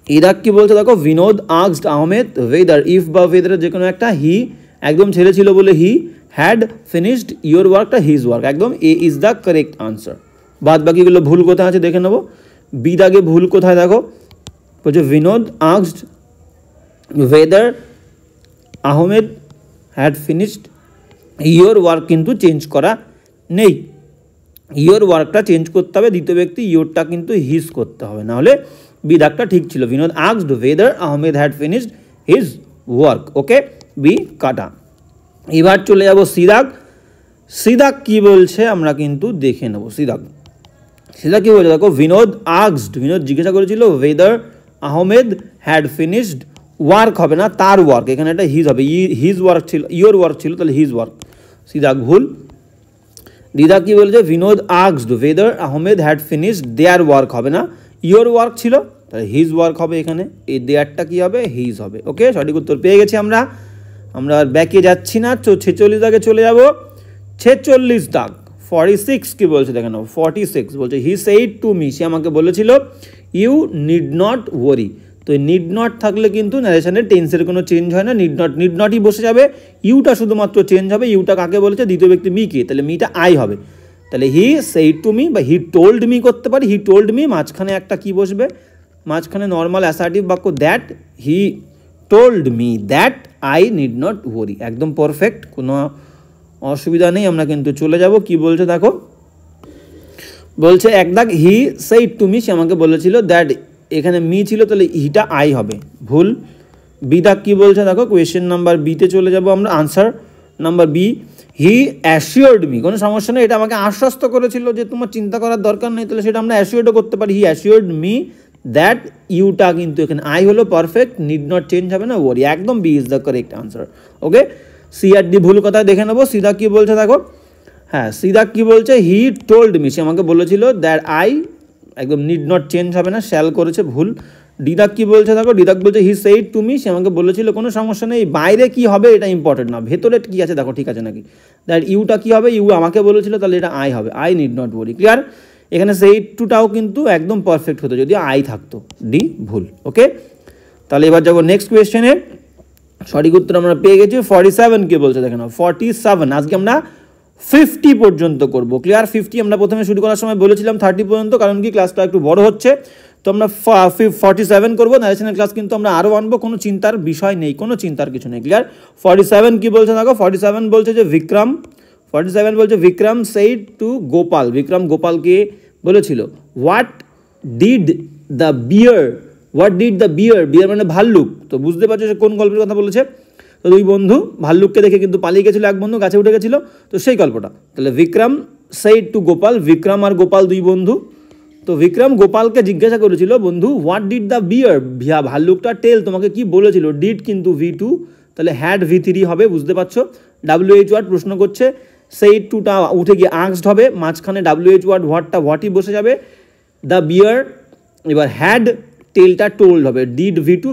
ইরাক কি বলছে দেখো, Vinod asked Ahmed whether, if বা ওয়েদারের যে কোনো একটা, হি একদম ছেলে ছিল বলে হি, হ্যাড ফিনিশড ইয়োর ওয়ার্কটা হিজ ওয়ার্ক, একদম A is the correct answer. বাদ বাকিগুলো ভুল কোথায় আছে দেখে নেবো। বি দাগে ভুল কোথায় দেখো, বলছে Vinod asked whether Ahmed had finished your work, কিন্তু চেঞ্জ করা নেই, ইয়োর ওয়ার্কটা চেঞ্জ করতে হবে, দ্বিতীয় ব্যক্তি ইয়োরটা কিন্তু হিজ করতে হবে, নাহলে বি দাগটা ঠিক ছিল, Vinod asked whether Ahmed had finished his work, okay, B কাটা। এবার চলে যাব সি দাগ, সি দাগ কী বলছে আমরা কিন্তু দেখে নেব। সি দাগ, সি দাগ কী বলছে দেখো, বিনোদ আস্কড, বিনোদ জিজ্ঞাসা করেছিল weather Ahmed had finished work হবে না, তার ওয়ার্ক, এখানে একটা হিজ হবে, হিজ ওয়ার্ক ছিল, ইয়োর ওয়ার্ক ছিল, তাহলে হিজ ওয়ার্ক, সি দাগ ভুল। দিদা কি বলছে, Vinod asked whether Ahmed had finished their work, হবে না, ইয়োর ওয়ার্ক ছিল, তাহলে হিজ ওয়ার্ক হবে, এখানে এই দেয়ারটা কী হবে, হিজ হবে, ওকে। সঠিক উত্তর পেয়ে গেছি আমরা, আমরা আর ব্যাকে যাচ্ছি না, 46 দাগে চলে যাব। 46 দাগ 46 কি বলছে দেখেন 46 বলছে হি সেইড টু মি, সে আমাকে বলেছিল ইউ নিড নট ওয়ারি। তো নিড নট থাকলে কিন্তু ন্যারেশনের টেন্সের কোনো চেঞ্জ হয় না, নিড নটই বসে যাবে, ইউটা শুধুমাত্র চেঞ্জ হবে। ইউটা কাকে বলেছে? দ্বিতীয় ব্যক্তি মিকে, তাহলে মিটা আই হবে। তাহলে হি সেইড টু মি বা হি টোল্ড মি করতে পারি, হি টোল্ড মি, মাঝখানে একটা কি বসবে? মাঝখানে নর্মাল অ্যাসার্টিভ বাক্য that, he told me that I need not worry. একদম পারফেক্ট, কোনো অসুবিধা নেই। আমরা কিন্তু চলে যাব, কি বলছে দেখো, বলছে এক দাগ হি সেইড টু মি, সে আমাকে বলেছিল দ্যাট, এখানে মি ছিল তাহলে হিটা আই হবে, ভুল। বি দাগ কি বলছে দেখো, কোয়েশ্চেন নাম্বার বিতে চলে যাব আমরা, আনসার নাম্বার বি, হি অ্যাসিওর্ড মি, কোনো সমস্যা নেই, এটা আমাকে আশ্বস্ত করেছিল যে তোমার চিন্তা করার দরকার নেই, তাহলে সেটা আমরা অ্যাসিওর্ডও করতে পারি, হি অ্যাসিওর্ড মি দ্যাট, ইউটা কিন্তু এখানে আই হলো, পারফেক্ট, নিড নট চেঞ্জ হবে না, ওয়ারি, একদম B is the correct answer. Okay, C আর ডি ভুল কথা দেখে নেবো। সিদা কি বলছে দেখো, হ্যাঁ সিদা কি বলছে, হি টোল্ড মি, সে আমাকে বলেছিল দ্যাট আই, একদম নিড নট চেঞ্জ হবে না, শ্যাল করেছে, ভুল। ডিদাক কি বলছে দেখো, ডিদাক বলছে হি সেইড টু মি, সে আমাকে বলেছিল, কোনো সমস্যা নেই, বাইরে কি হবে এটা ইম্পর্টেন্ট না, ভেতরে কি আছে দেখো ঠিক আছে নাকি। দ্যাট ইউটা কি হবে, ইউ আমাকে বলেছিল, তাহলে এটা আই হবে, I need not worry, clear. এখানে সেইড টুটাও কিন্তু একদম পারফেক্ট হতো যদি আই থাকতো, ডি ভুল। ওকে, তাহলে এবার যাবো নেক্সট কোয়েশ্চেনে, সঠিক উত্তর আমরা পেয়ে গেছি। 47 কে বলছে দেখেন 47, আজকে আমরা 50 পর্যন্ত করব, ক্লিয়ার। 50 আমরা প্রথমে শুরু করার সময় বলেছিলাম 30 পর্যন্ত, কারণ কি ক্লাসটা একটু বড় হচ্ছে, তো আমরা 47 করবো। ন্যারেশনের ক্লাস কিন্তু আমরা আরও আনবো, কোনো চিন্তার বিষয় নেই, কোনো চিন্তার কিছু নেই, ক্লিয়ার। 47 কি বলছে দেখো, 47 বলছে যে বিক্রম, 47 বলছে বিক্রম সেইড টু গোপাল, বিক্রম গোপালকে বলেছিল what did the bear, what did the bear, bear মানে ভাল্লুক, তো বুঝতে পারছো সে কোন গল্পের কথা বলেছে। তো দুই বন্ধু ভাল্লুককে দেখে কিন্তু পালিয়ে গেছিলো, এক বন্ধু গাছে উঠে গেছিলো, তো সেই গল্পটা। তাহলে বিক্রম সেইড টু গোপাল, বিক্রম আর গোপাল দুই বন্ধু, তো বিক্রম গোপালকে জিজ্ঞাসা করেছিল বন্ধু হোয়াট ডিড দ্য বিয়ার, ভাল্লুকটা টেল তোমাকে কি বলেছিল, ডিড কিন্তু V2, তাহলে হ্যাড V3 হবে, বুঝতে পারছো। WH ওয়ার্ড প্রশ্ন করছে, সেইড টুটা উঠে গিয়ে আস্কড হবে, মাঝখানে WH ওয়ার্ড হোয়াটটা হোয়াটই বসে যাবে, দ্য বিয়ার, এবার হ্যাড টেলটা টোল্ড হবে, ডিড V2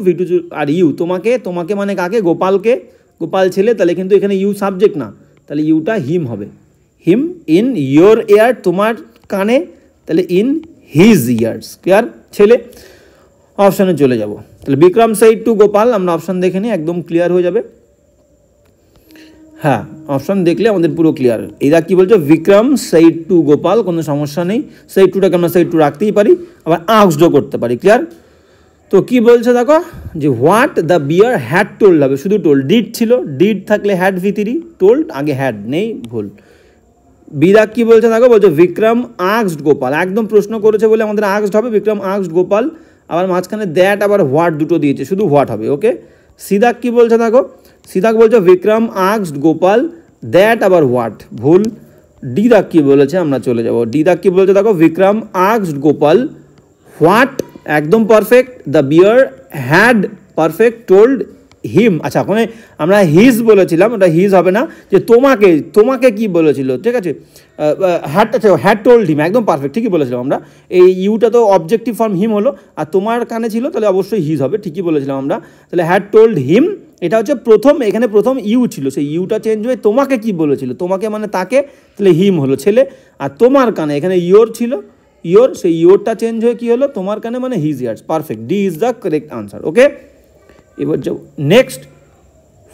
আর ইউ, তোমাকে, তোমাকে মানে কাকে, গোপালকে, গোপাল ছেলে, তাহলে কিন্তু এখানে ইউ সাবজেক্ট না, তাহলে ইউটা হিম হবে, হিম, ইন ইয়োর এয়ার, তোমার কানে, তাহলে ইন হিজ ইয়ার্স, ক্লিয়ার। ছেলে, অপশানে চলে যাব, তাহলে বিক্রম সেইড টু গোপাল, আমরা অপশান দেখে নিই, একদম ক্লিয়ার হয়ে যাবে। হ্যাঁ, অপশান দেখলে আমাদের পুরো ক্লিয়ার। এরা কি বলছে, বিক্রম সেইড টু গোপাল, কোনো সমস্যা নেই, সেইড টুটাকে আমরা সেইড টু রাখতেই পারি, আবার আস্কডও করতে পারি, ক্লিয়ার। তো কি বলছে দেখো, যে what the bear had told হবে, শুধু টোল্ড, ডিড ছিল, ডিড থাকলে হ্যাড V3, টোল্ড আগে হ্যাড নেই, ভুল। বিরাগ কি বলছে দেখো, বলছে বিক্রম আস্কড গোপাল, একদম প্রশ্ন করেছে বলে আমাদের আস্কড হবে, বিক্রম আস্কড গোপাল, আবার মাঝখানে দ্যাট আবার হোয়াট দুটো দিয়েছে, শুধু হোয়াট হবে। ওকে, সিদাক কি বলছে দেখো, সিদাক বলছে বিক্রম আস্কড গোপাল, দ্যাট আবার হোয়াট, ভুল। ডিদাক কি বলেছে, আমরা চলে যাব, ডিদাক কি বলছে দেখো, বিক্রম আস্কড গোপাল হোয়াট, একদম perfect, the bear had, perfect, told him, আচ্ছা ওখানে আমরা হিজ বলেছিলাম, ওটা হিজ হবে না, যে তোমাকে, তোমাকে কি বলেছিল, ঠিক আছে, হ্যাড, আচ্ছা হ্যাড টোল্ড হিম, একদম পারফেক্ট, ঠিকই বলেছিলাম আমরা, এই ইউটা তো অবজেক্টিভ ফর্ম হিম হলো, আর তোমার কানে ছিল, তাহলে অবশ্যই হিজ হবে, ঠিকই বলেছিলাম আমরা। তাহলে হ্যাড টোল্ড হিম, এটা হচ্ছে প্রথম, এখানে প্রথম ইউ ছিল, সেই ইউটা চেঞ্জ হয়ে তোমাকে কি বলেছিল, তোমাকে মানে তাকে, তাহলে হিম হলো ছেলে, আর তোমার কানে এখানে ইয়োর ছিল, ইয়োর, সেই ইয়োরটা চেঞ্জ হয়ে কি হলো, তোমার কানে মানে his ears, perfect, D is the correct answer. Okay, এবার যাও নেক্সট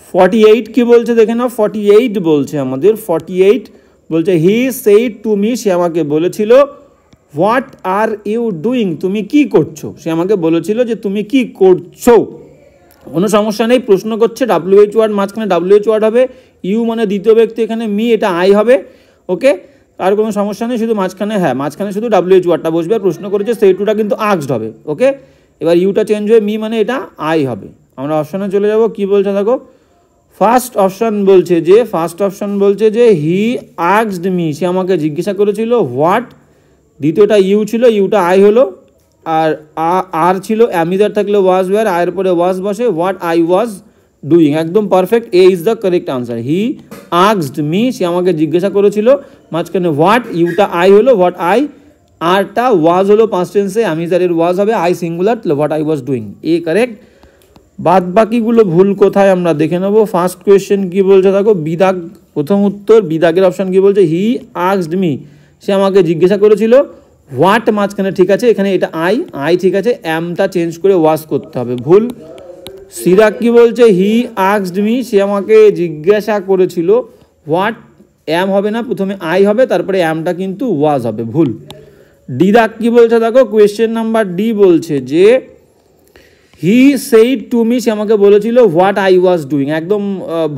48 কি বলছে দেখে নাও, 48 বলছে আমাদের, 48 বলছে হি সেইড টু মি, সে আমাকে বলেছিল হোয়াট আর ইউ ডুইং, তুমি কি করছো, সে আমাকে বলেছিল যে তুমি কি করছো, কোনো সমস্যা নেই, প্রশ্ন করছে, WH ওয়ার্ড, মাঝখানে WH ওয়ার্ড হবে, ইউ মানে দ্বিতীয় ব্যক্তি, এখানে মি, এটা আই হবে। ওকে, আর কোনো সমস্যা নেই, শুধু মাঝখানে, হ্যাঁ মাঝখানে শুধু WH ওয়ার্ডটা বসবে, আর প্রশ্ন করেছে সেই টুটা কিন্তু আস্কড হবে। ওকে, এবার ইউটা চেঞ্জ হয়ে মি মানে এটা আই হবে। আমরা অপশানে চলে যাব, কি বলছে দেখো, ফার্স্ট অপশান বলছে যে, ফার্স্ট অপশান বলছে যে হি আস্কড মি, সে আমাকে জিজ্ঞাসা করেছিল হোয়াট, দ্বিতীয়টা ইউ ছিল, ইউটা আই হলো, আর আর ছিল, অ্যামিদার থাকলে ওয়াজ ওয়ার, আয়ের পরে ওয়াজ বসে, হোয়াট আই ওয়াজ ডুইং, একদম perfect, A is the correct answer. He asked me, সে আমাকে জিজ্ঞাসা করেছিল, মাঝখানে হোয়াট, ইউটা আই হলো, হোয়াট আই, আরটা ওয়াজ হলো পাস্ট টেন্সে, অ্যামিদারের ওয়াজ হবে, আই সিঙ্গুলার, তাহলে what I was doing, A correct. বাদ বাকিগুলো ভুল কোথায় আমরা দেখে নেবো। ফার্স্ট কোয়েশ্চেন কি বলছে দেখো, বিদাগ প্রথম উত্তর বি দাগের অপশান কি বলছে, হি আস্কড মি, সে আমাকে জিজ্ঞাসা করেছিল। হোয়াট মাঝখানে ঠিক আছে, এখানে এটা আই ঠিক আছে, অ্যামটা চেঞ্জ করে ওয়াজ করতে হবে, ভুল। সি দাগ কি বলছে, হি আস্কড মি, সে আমাকে জিজ্ঞাসা করেছিল। হোয়াট অ্যাম হবে না, প্রথমে আই হবে, তারপরে অ্যামটা কিন্তু ওয়াজ হবে, ভুল। ডি দাগ কি বলছে দেখো, কোয়েশ্চেন নাম্বার ডি বলছে যে হি সেইড টু মি, সে আমাকে বলেছিল হোয়াট আই ওয়াজ ডুইং, একদম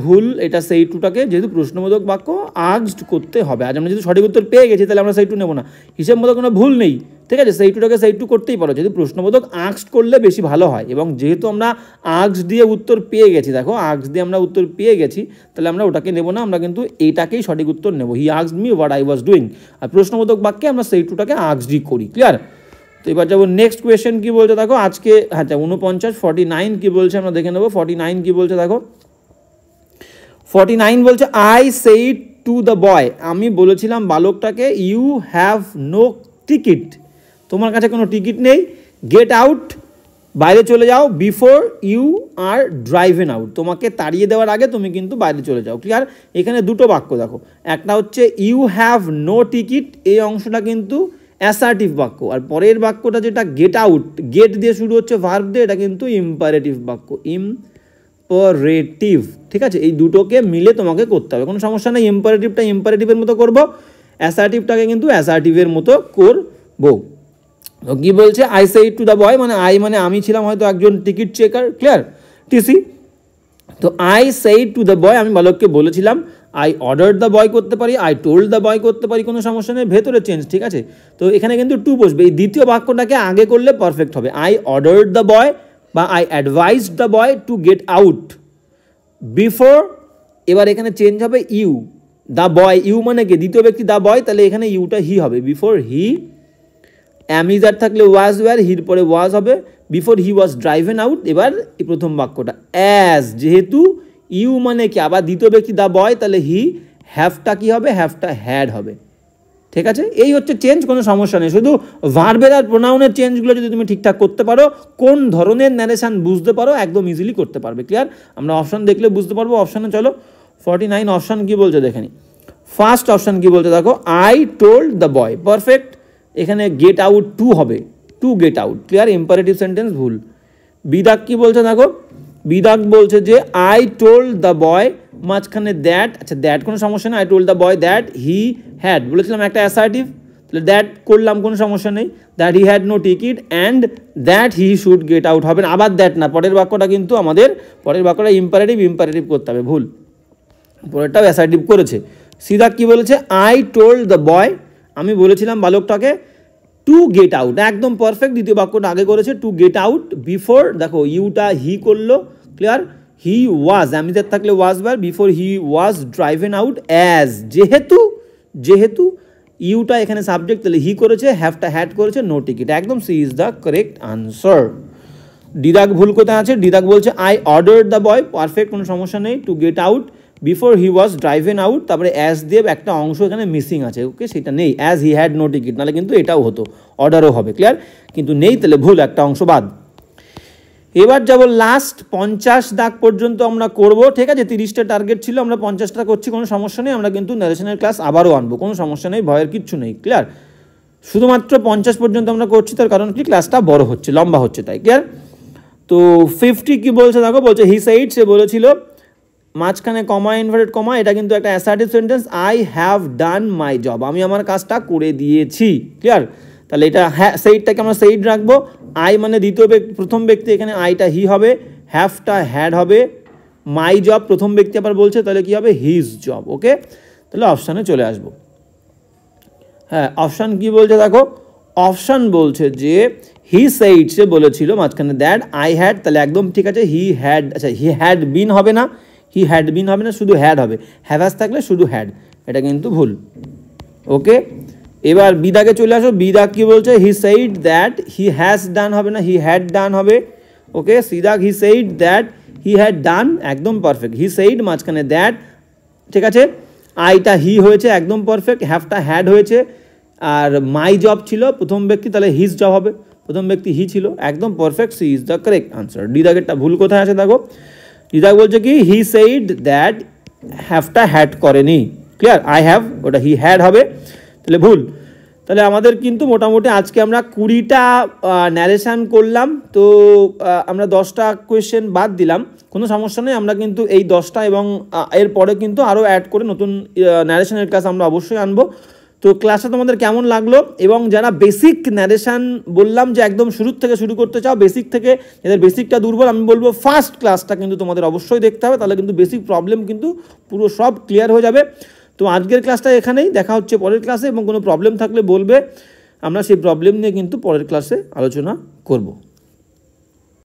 ভুল। এটা সেইড টুটাকে যেহেতু প্রশ্নবোধক বাক্য আস্কড করতে হবে, আজ আমরা যেহেতু সঠিক উত্তর পেয়ে গেছি তাহলে আমরা সেইড টু নেবো না, হিসেব মতো কোনো ভুল নেই, ঠিক আছে। সেইড টুটাকে সেইড টু করতেই পারো, যেহেতু প্রশ্নবোধক আস্কড করলে বেশি ভালো হয়, এবং যেহেতু আমরা আস্কড দিয়ে উত্তর পেয়ে গেছি, দেখো আস্কড দিয়ে আমরা উত্তর পেয়ে গেছি, তাহলে আমরা ওটাকে নেবো না, আমরা কিন্তু এইটাকেই সঠিক উত্তর নেবো, he asked me what I was doing. আর প্রশ্নবোধক বাক্যে আমরা সেইড টুটাকে আস্কডই করি, ক্লিয়ার। তো এবার যাবো নেক্সট কোয়েশ্চেন কি বলছে দেখো, আজকে আচ্ছা 49 কি বলছে আমরা দেখে নেবো। 49 কি বলছে দেখো, 49 বলছে I said to the boy, আমি বলেছিলাম বালকটাকে ইউ হ্যাভ নো টিকিট, তোমার কাছে কোনো টিকিট নেই, গেট আউট, বাইরে চলে যাও, before you are driven out, তোমাকে তাড়িয়ে দেওয়ার আগে তুমি কিন্তু বাইরে চলে যাও, ক্লিয়ার। এখানে দুটো বাক্য দেখো, একটা হচ্ছে ইউ হ্যাভ নো টিকিট, এই অংশটা কিন্তু অ্যাসার্টিভ বাক্য, আর পরের বাক্যটা যেটা গেট আউট, গেট দিয়ে শুরু হচ্ছে ভার্ব দিয়ে, এটা কিন্তু ইম্পারেটিভ বাক্য, ইম্পারেটিভ, ঠিক আছে। এই দুটোকে মিলে তোমাকে করতে হবে, কোনো সমস্যা নেই। ইম্পারেটিভটা ইম্পারেটিভের মতো করবো, অ্যাসার্টিভটাকে কিন্তু অ্যাসার্টিভের মতো করবো। তো কী বলছে, I said to the boy, মানে আই মানে আমি ছিলাম হয়তো একজন টিকিট চেকার, ক্লিয়ার, টিসি। তো I said to the boy, আমি বালককে বলেছিলাম। আই অর্ডার দ্য বয় করতে পারি, আই টোল্ড দ্য বয় করতে পারি, কোনো সমস্যা নেই, ভেতরে চেঞ্জ, ঠিক আছে। তো এখানে কিন্তু টু বসবে, এই দ্বিতীয় বাক্যটাকে আগে করলে পারফেক্ট হবে। আই অর্ডার দ্য বয় বা I advised the boy two get out before, এবার এখানে চেঞ্জ হবে ইউ, দ্য বয়, ইউ মানে কি দ্বিতীয় ব্যক্তি দ্য বয়, তাহলে এখানে ইউটা হি হবে, বিফোর হি, অ্যামিজার থাকলে ওয়াজ ওয়ার, হির পরে ওয়াজ হবে, before he was driven out. এবার এই প্রথম বাক্যটা অ্যাজ, যেহেতু ইউ মানে কি আবার দ্বিতীয় ব্যক্তি দ্য বয়, তাহলে হি, হ্যাভটা কি হবে, হ্যাভটা হ্যাড হবে, ঠিক আছে। এই হচ্ছে চেঞ্জ, কোনো সমস্যা নেই, শুধু ভার্বের আর প্রোনাউনের চেঞ্জগুলো যদি তুমি ঠিকঠাক করতে পারো, কোন ধরনের ন্যারেশন বুঝতে পারো, একদম ইজিলি করতে পারবে, ক্লিয়ার। আমরা অপশান দেখলে বুঝতে পারবো। অপশানে চলো, 49 অপশান কি বলছে দেখে নি। ফার্স্ট অপশান কি বলছে দেখো, I told the boy, perfect. এখানে গেট আউট টু হবে, two get out, clear, imperative sentence, ভুল। বিদাক কি বলছে দেখো, বিদাক বলছে যে আই টোল্ড দ্য বয়, মাঝখানে দ্যাট, আচ্ছা দ্যাট কোনো সমস্যা নেই, I told the boy that he had, বলেছিলাম একটা অ্যাসার্টিভ, তাহলে দ্যাট করলাম, কোনো সমস্যা নেই, that he had no ticket and that he should get out হবে না, আবার দ্যাট না, পরের বাক্যটা কিন্তু আমাদের, পরের বাক্যটা ইম্পারেটিভ করতে হবে, ভুল, পরেরটাও অ্যাসার্টিভ করেছে। সিদাক কি বলেছে, আই টোল্ড দ্য বয়, আমি বলেছিলাম বালকটাকে টু গেট আউট, একদম পারফেক্ট, দ্বিতীয় বাক্যটা আগে করেছে, টু গেট আউট বিফোর, দেখো ইউটা হি করলো, ক্লিয়ার, হি ওয়াজ, অ্যামিজার থাকলে ওয়াজ বার, before he was driven out, as, যেহেতু ইউটা এখানে সাবজেক্ট, তাহলে হি করেছে, হ্যাভটা হ্যাড করেছে, নো টিকিট, একদম C is the correct answer. ডিদাক ভুল কোথায় আছে, ডিদাক বলছে I order the boy, perfect, কোনো সমস্যা নেই, to get out before he was driven out, তারপরে অ্যাজ দিয়ে একটা অংশ এখানে মিসিং আছে, ওকে, সেটা নেই, as he had no ticket, নাহলে কিন্তু এটাও হতো, অর্ডারও হবে, ক্লিয়ার, কিন্তু নেই, তাহলে ভুল, একটা অংশ বাদ। এবার যাব লাস্ট 50 দাগ পর্যন্ত আমরা করব, ঠিক আছে। 30টা টার্গেট ছিল, আমরা 50টা করছি, কোনো সমস্যা নেই, আমরা কিন্তু ন্যারেশনের ক্লাস আবারও আনবো, কোনো সমস্যা নেই, ভয়ের কিচ্ছু নেই, ক্লিয়ার। শুধুমাত্র 50 পর্যন্ত আমরা করছি, তার কারণ কি ক্লাসটা বড় হচ্ছে, লম্বা হচ্ছে, তাই, ক্লিয়ার। তো 50 কি বলছে দেখো, বলছে হি সেইড, সে বলেছিল, মাঝখানে কমা, ইনভার্টেড কমা, এটা কিন্তু একটা assertive sentence, I have done my job, আমি আমার কাজটা করে দিয়েছি, ক্লিয়ার। তাহলে এটা হ্যাঁ, সেইডটাকে আমরা সেইড রাখবো, আই মানে দ্বিতীয় ব্যক্তি, প্রথম ব্যক্তি, এখানে আইটা হি হবে, হ্যাভটা হ্যাড হবে, মাই জব প্রথম ব্যক্তি আবার বলছে, তাহলে কি হবে, হিজ জব, ওকে। তাহলে অপশানে চলে আসবো। হ্যাঁ, অপশান কি বলছে দেখো, অপশান বলছে যে হি সেইড, সে বলেছিল, মাঝখানে দ্যাট, আই হ্যাড, তাহলে একদম ঠিক আছে, হি হ্যাড, আচ্ছা হি হ্যাড বিন হবে না, হি হ্যাড বিন হবে না, শুধু হ্যাড হবে, হ্যাভাস থাকলে শুধু হ্যাড, এটা কিন্তু ভুল, ওকে। এবার বিদাকে চলে আসো, বিদাক কি বলছে, he said that he has done হবে না, হি হ্যাড ডান হবে, ওকে। সিদাক he said that he had done, একদম পারফেক্ট, হি সেইড, মাঝখানে দ্যাট, ঠিক আছে, আইটা হি হয়েছে, একদম পারফেক্ট, হ্যাভটা হ্যাড হয়েছে, আর মাই জব ছিল প্রথম ব্যক্তি, তাহলে হিজ জব হবে, প্রথম ব্যক্তি হি ছিল, একদম perfect, C is the correct answer. ডিদাকেরটা ভুল কোথায় আছে দেখো, ডিদাক বলছে কি, হি সেইড দ্যাট হ্যাভটা হ্যাড করেনি। ক্লিয়ার? আই হ্যাভ, ওটা হি হ্যাড হবে, তাহলে ভুল। তাহলে আমাদের কিন্তু মোটামুটি আজকে আমরা 20টা ন্যারেশান করলাম। তো আমরা 10টা কোয়েশ্চেন বাদ দিলাম, কোনো সমস্যা নেই। আমরা কিন্তু এই 10টা এবং এরপরে কিন্তু আরও অ্যাড করে নতুন ন্যারেশনের ক্লাস আমরা অবশ্যই আনবো। তো ক্লাসটা তোমাদের কেমন লাগলো? এবং যারা বেসিক ন্যারেশান বললাম যে একদম শুরুর থেকে শুরু করতে চাও, বেসিক থেকে যাদের বেসিকটা দুর্বল, আমি বলবো ফার্স্ট ক্লাসটা কিন্তু তোমাদের অবশ্যই দেখতে হবে, তাহলে কিন্তু বেসিক প্রবলেম কিন্তু পুরো সব ক্লিয়ার হয়ে যাবে। তো আজকের ক্লাসটা এখানেই, দেখা হচ্ছে পরের ক্লাসে, এবং কোনো প্রবলেম থাকলে বলবে, আমরা সেই প্রবলেম নিয়ে কিন্তু পরের ক্লাসে আলোচনা করব।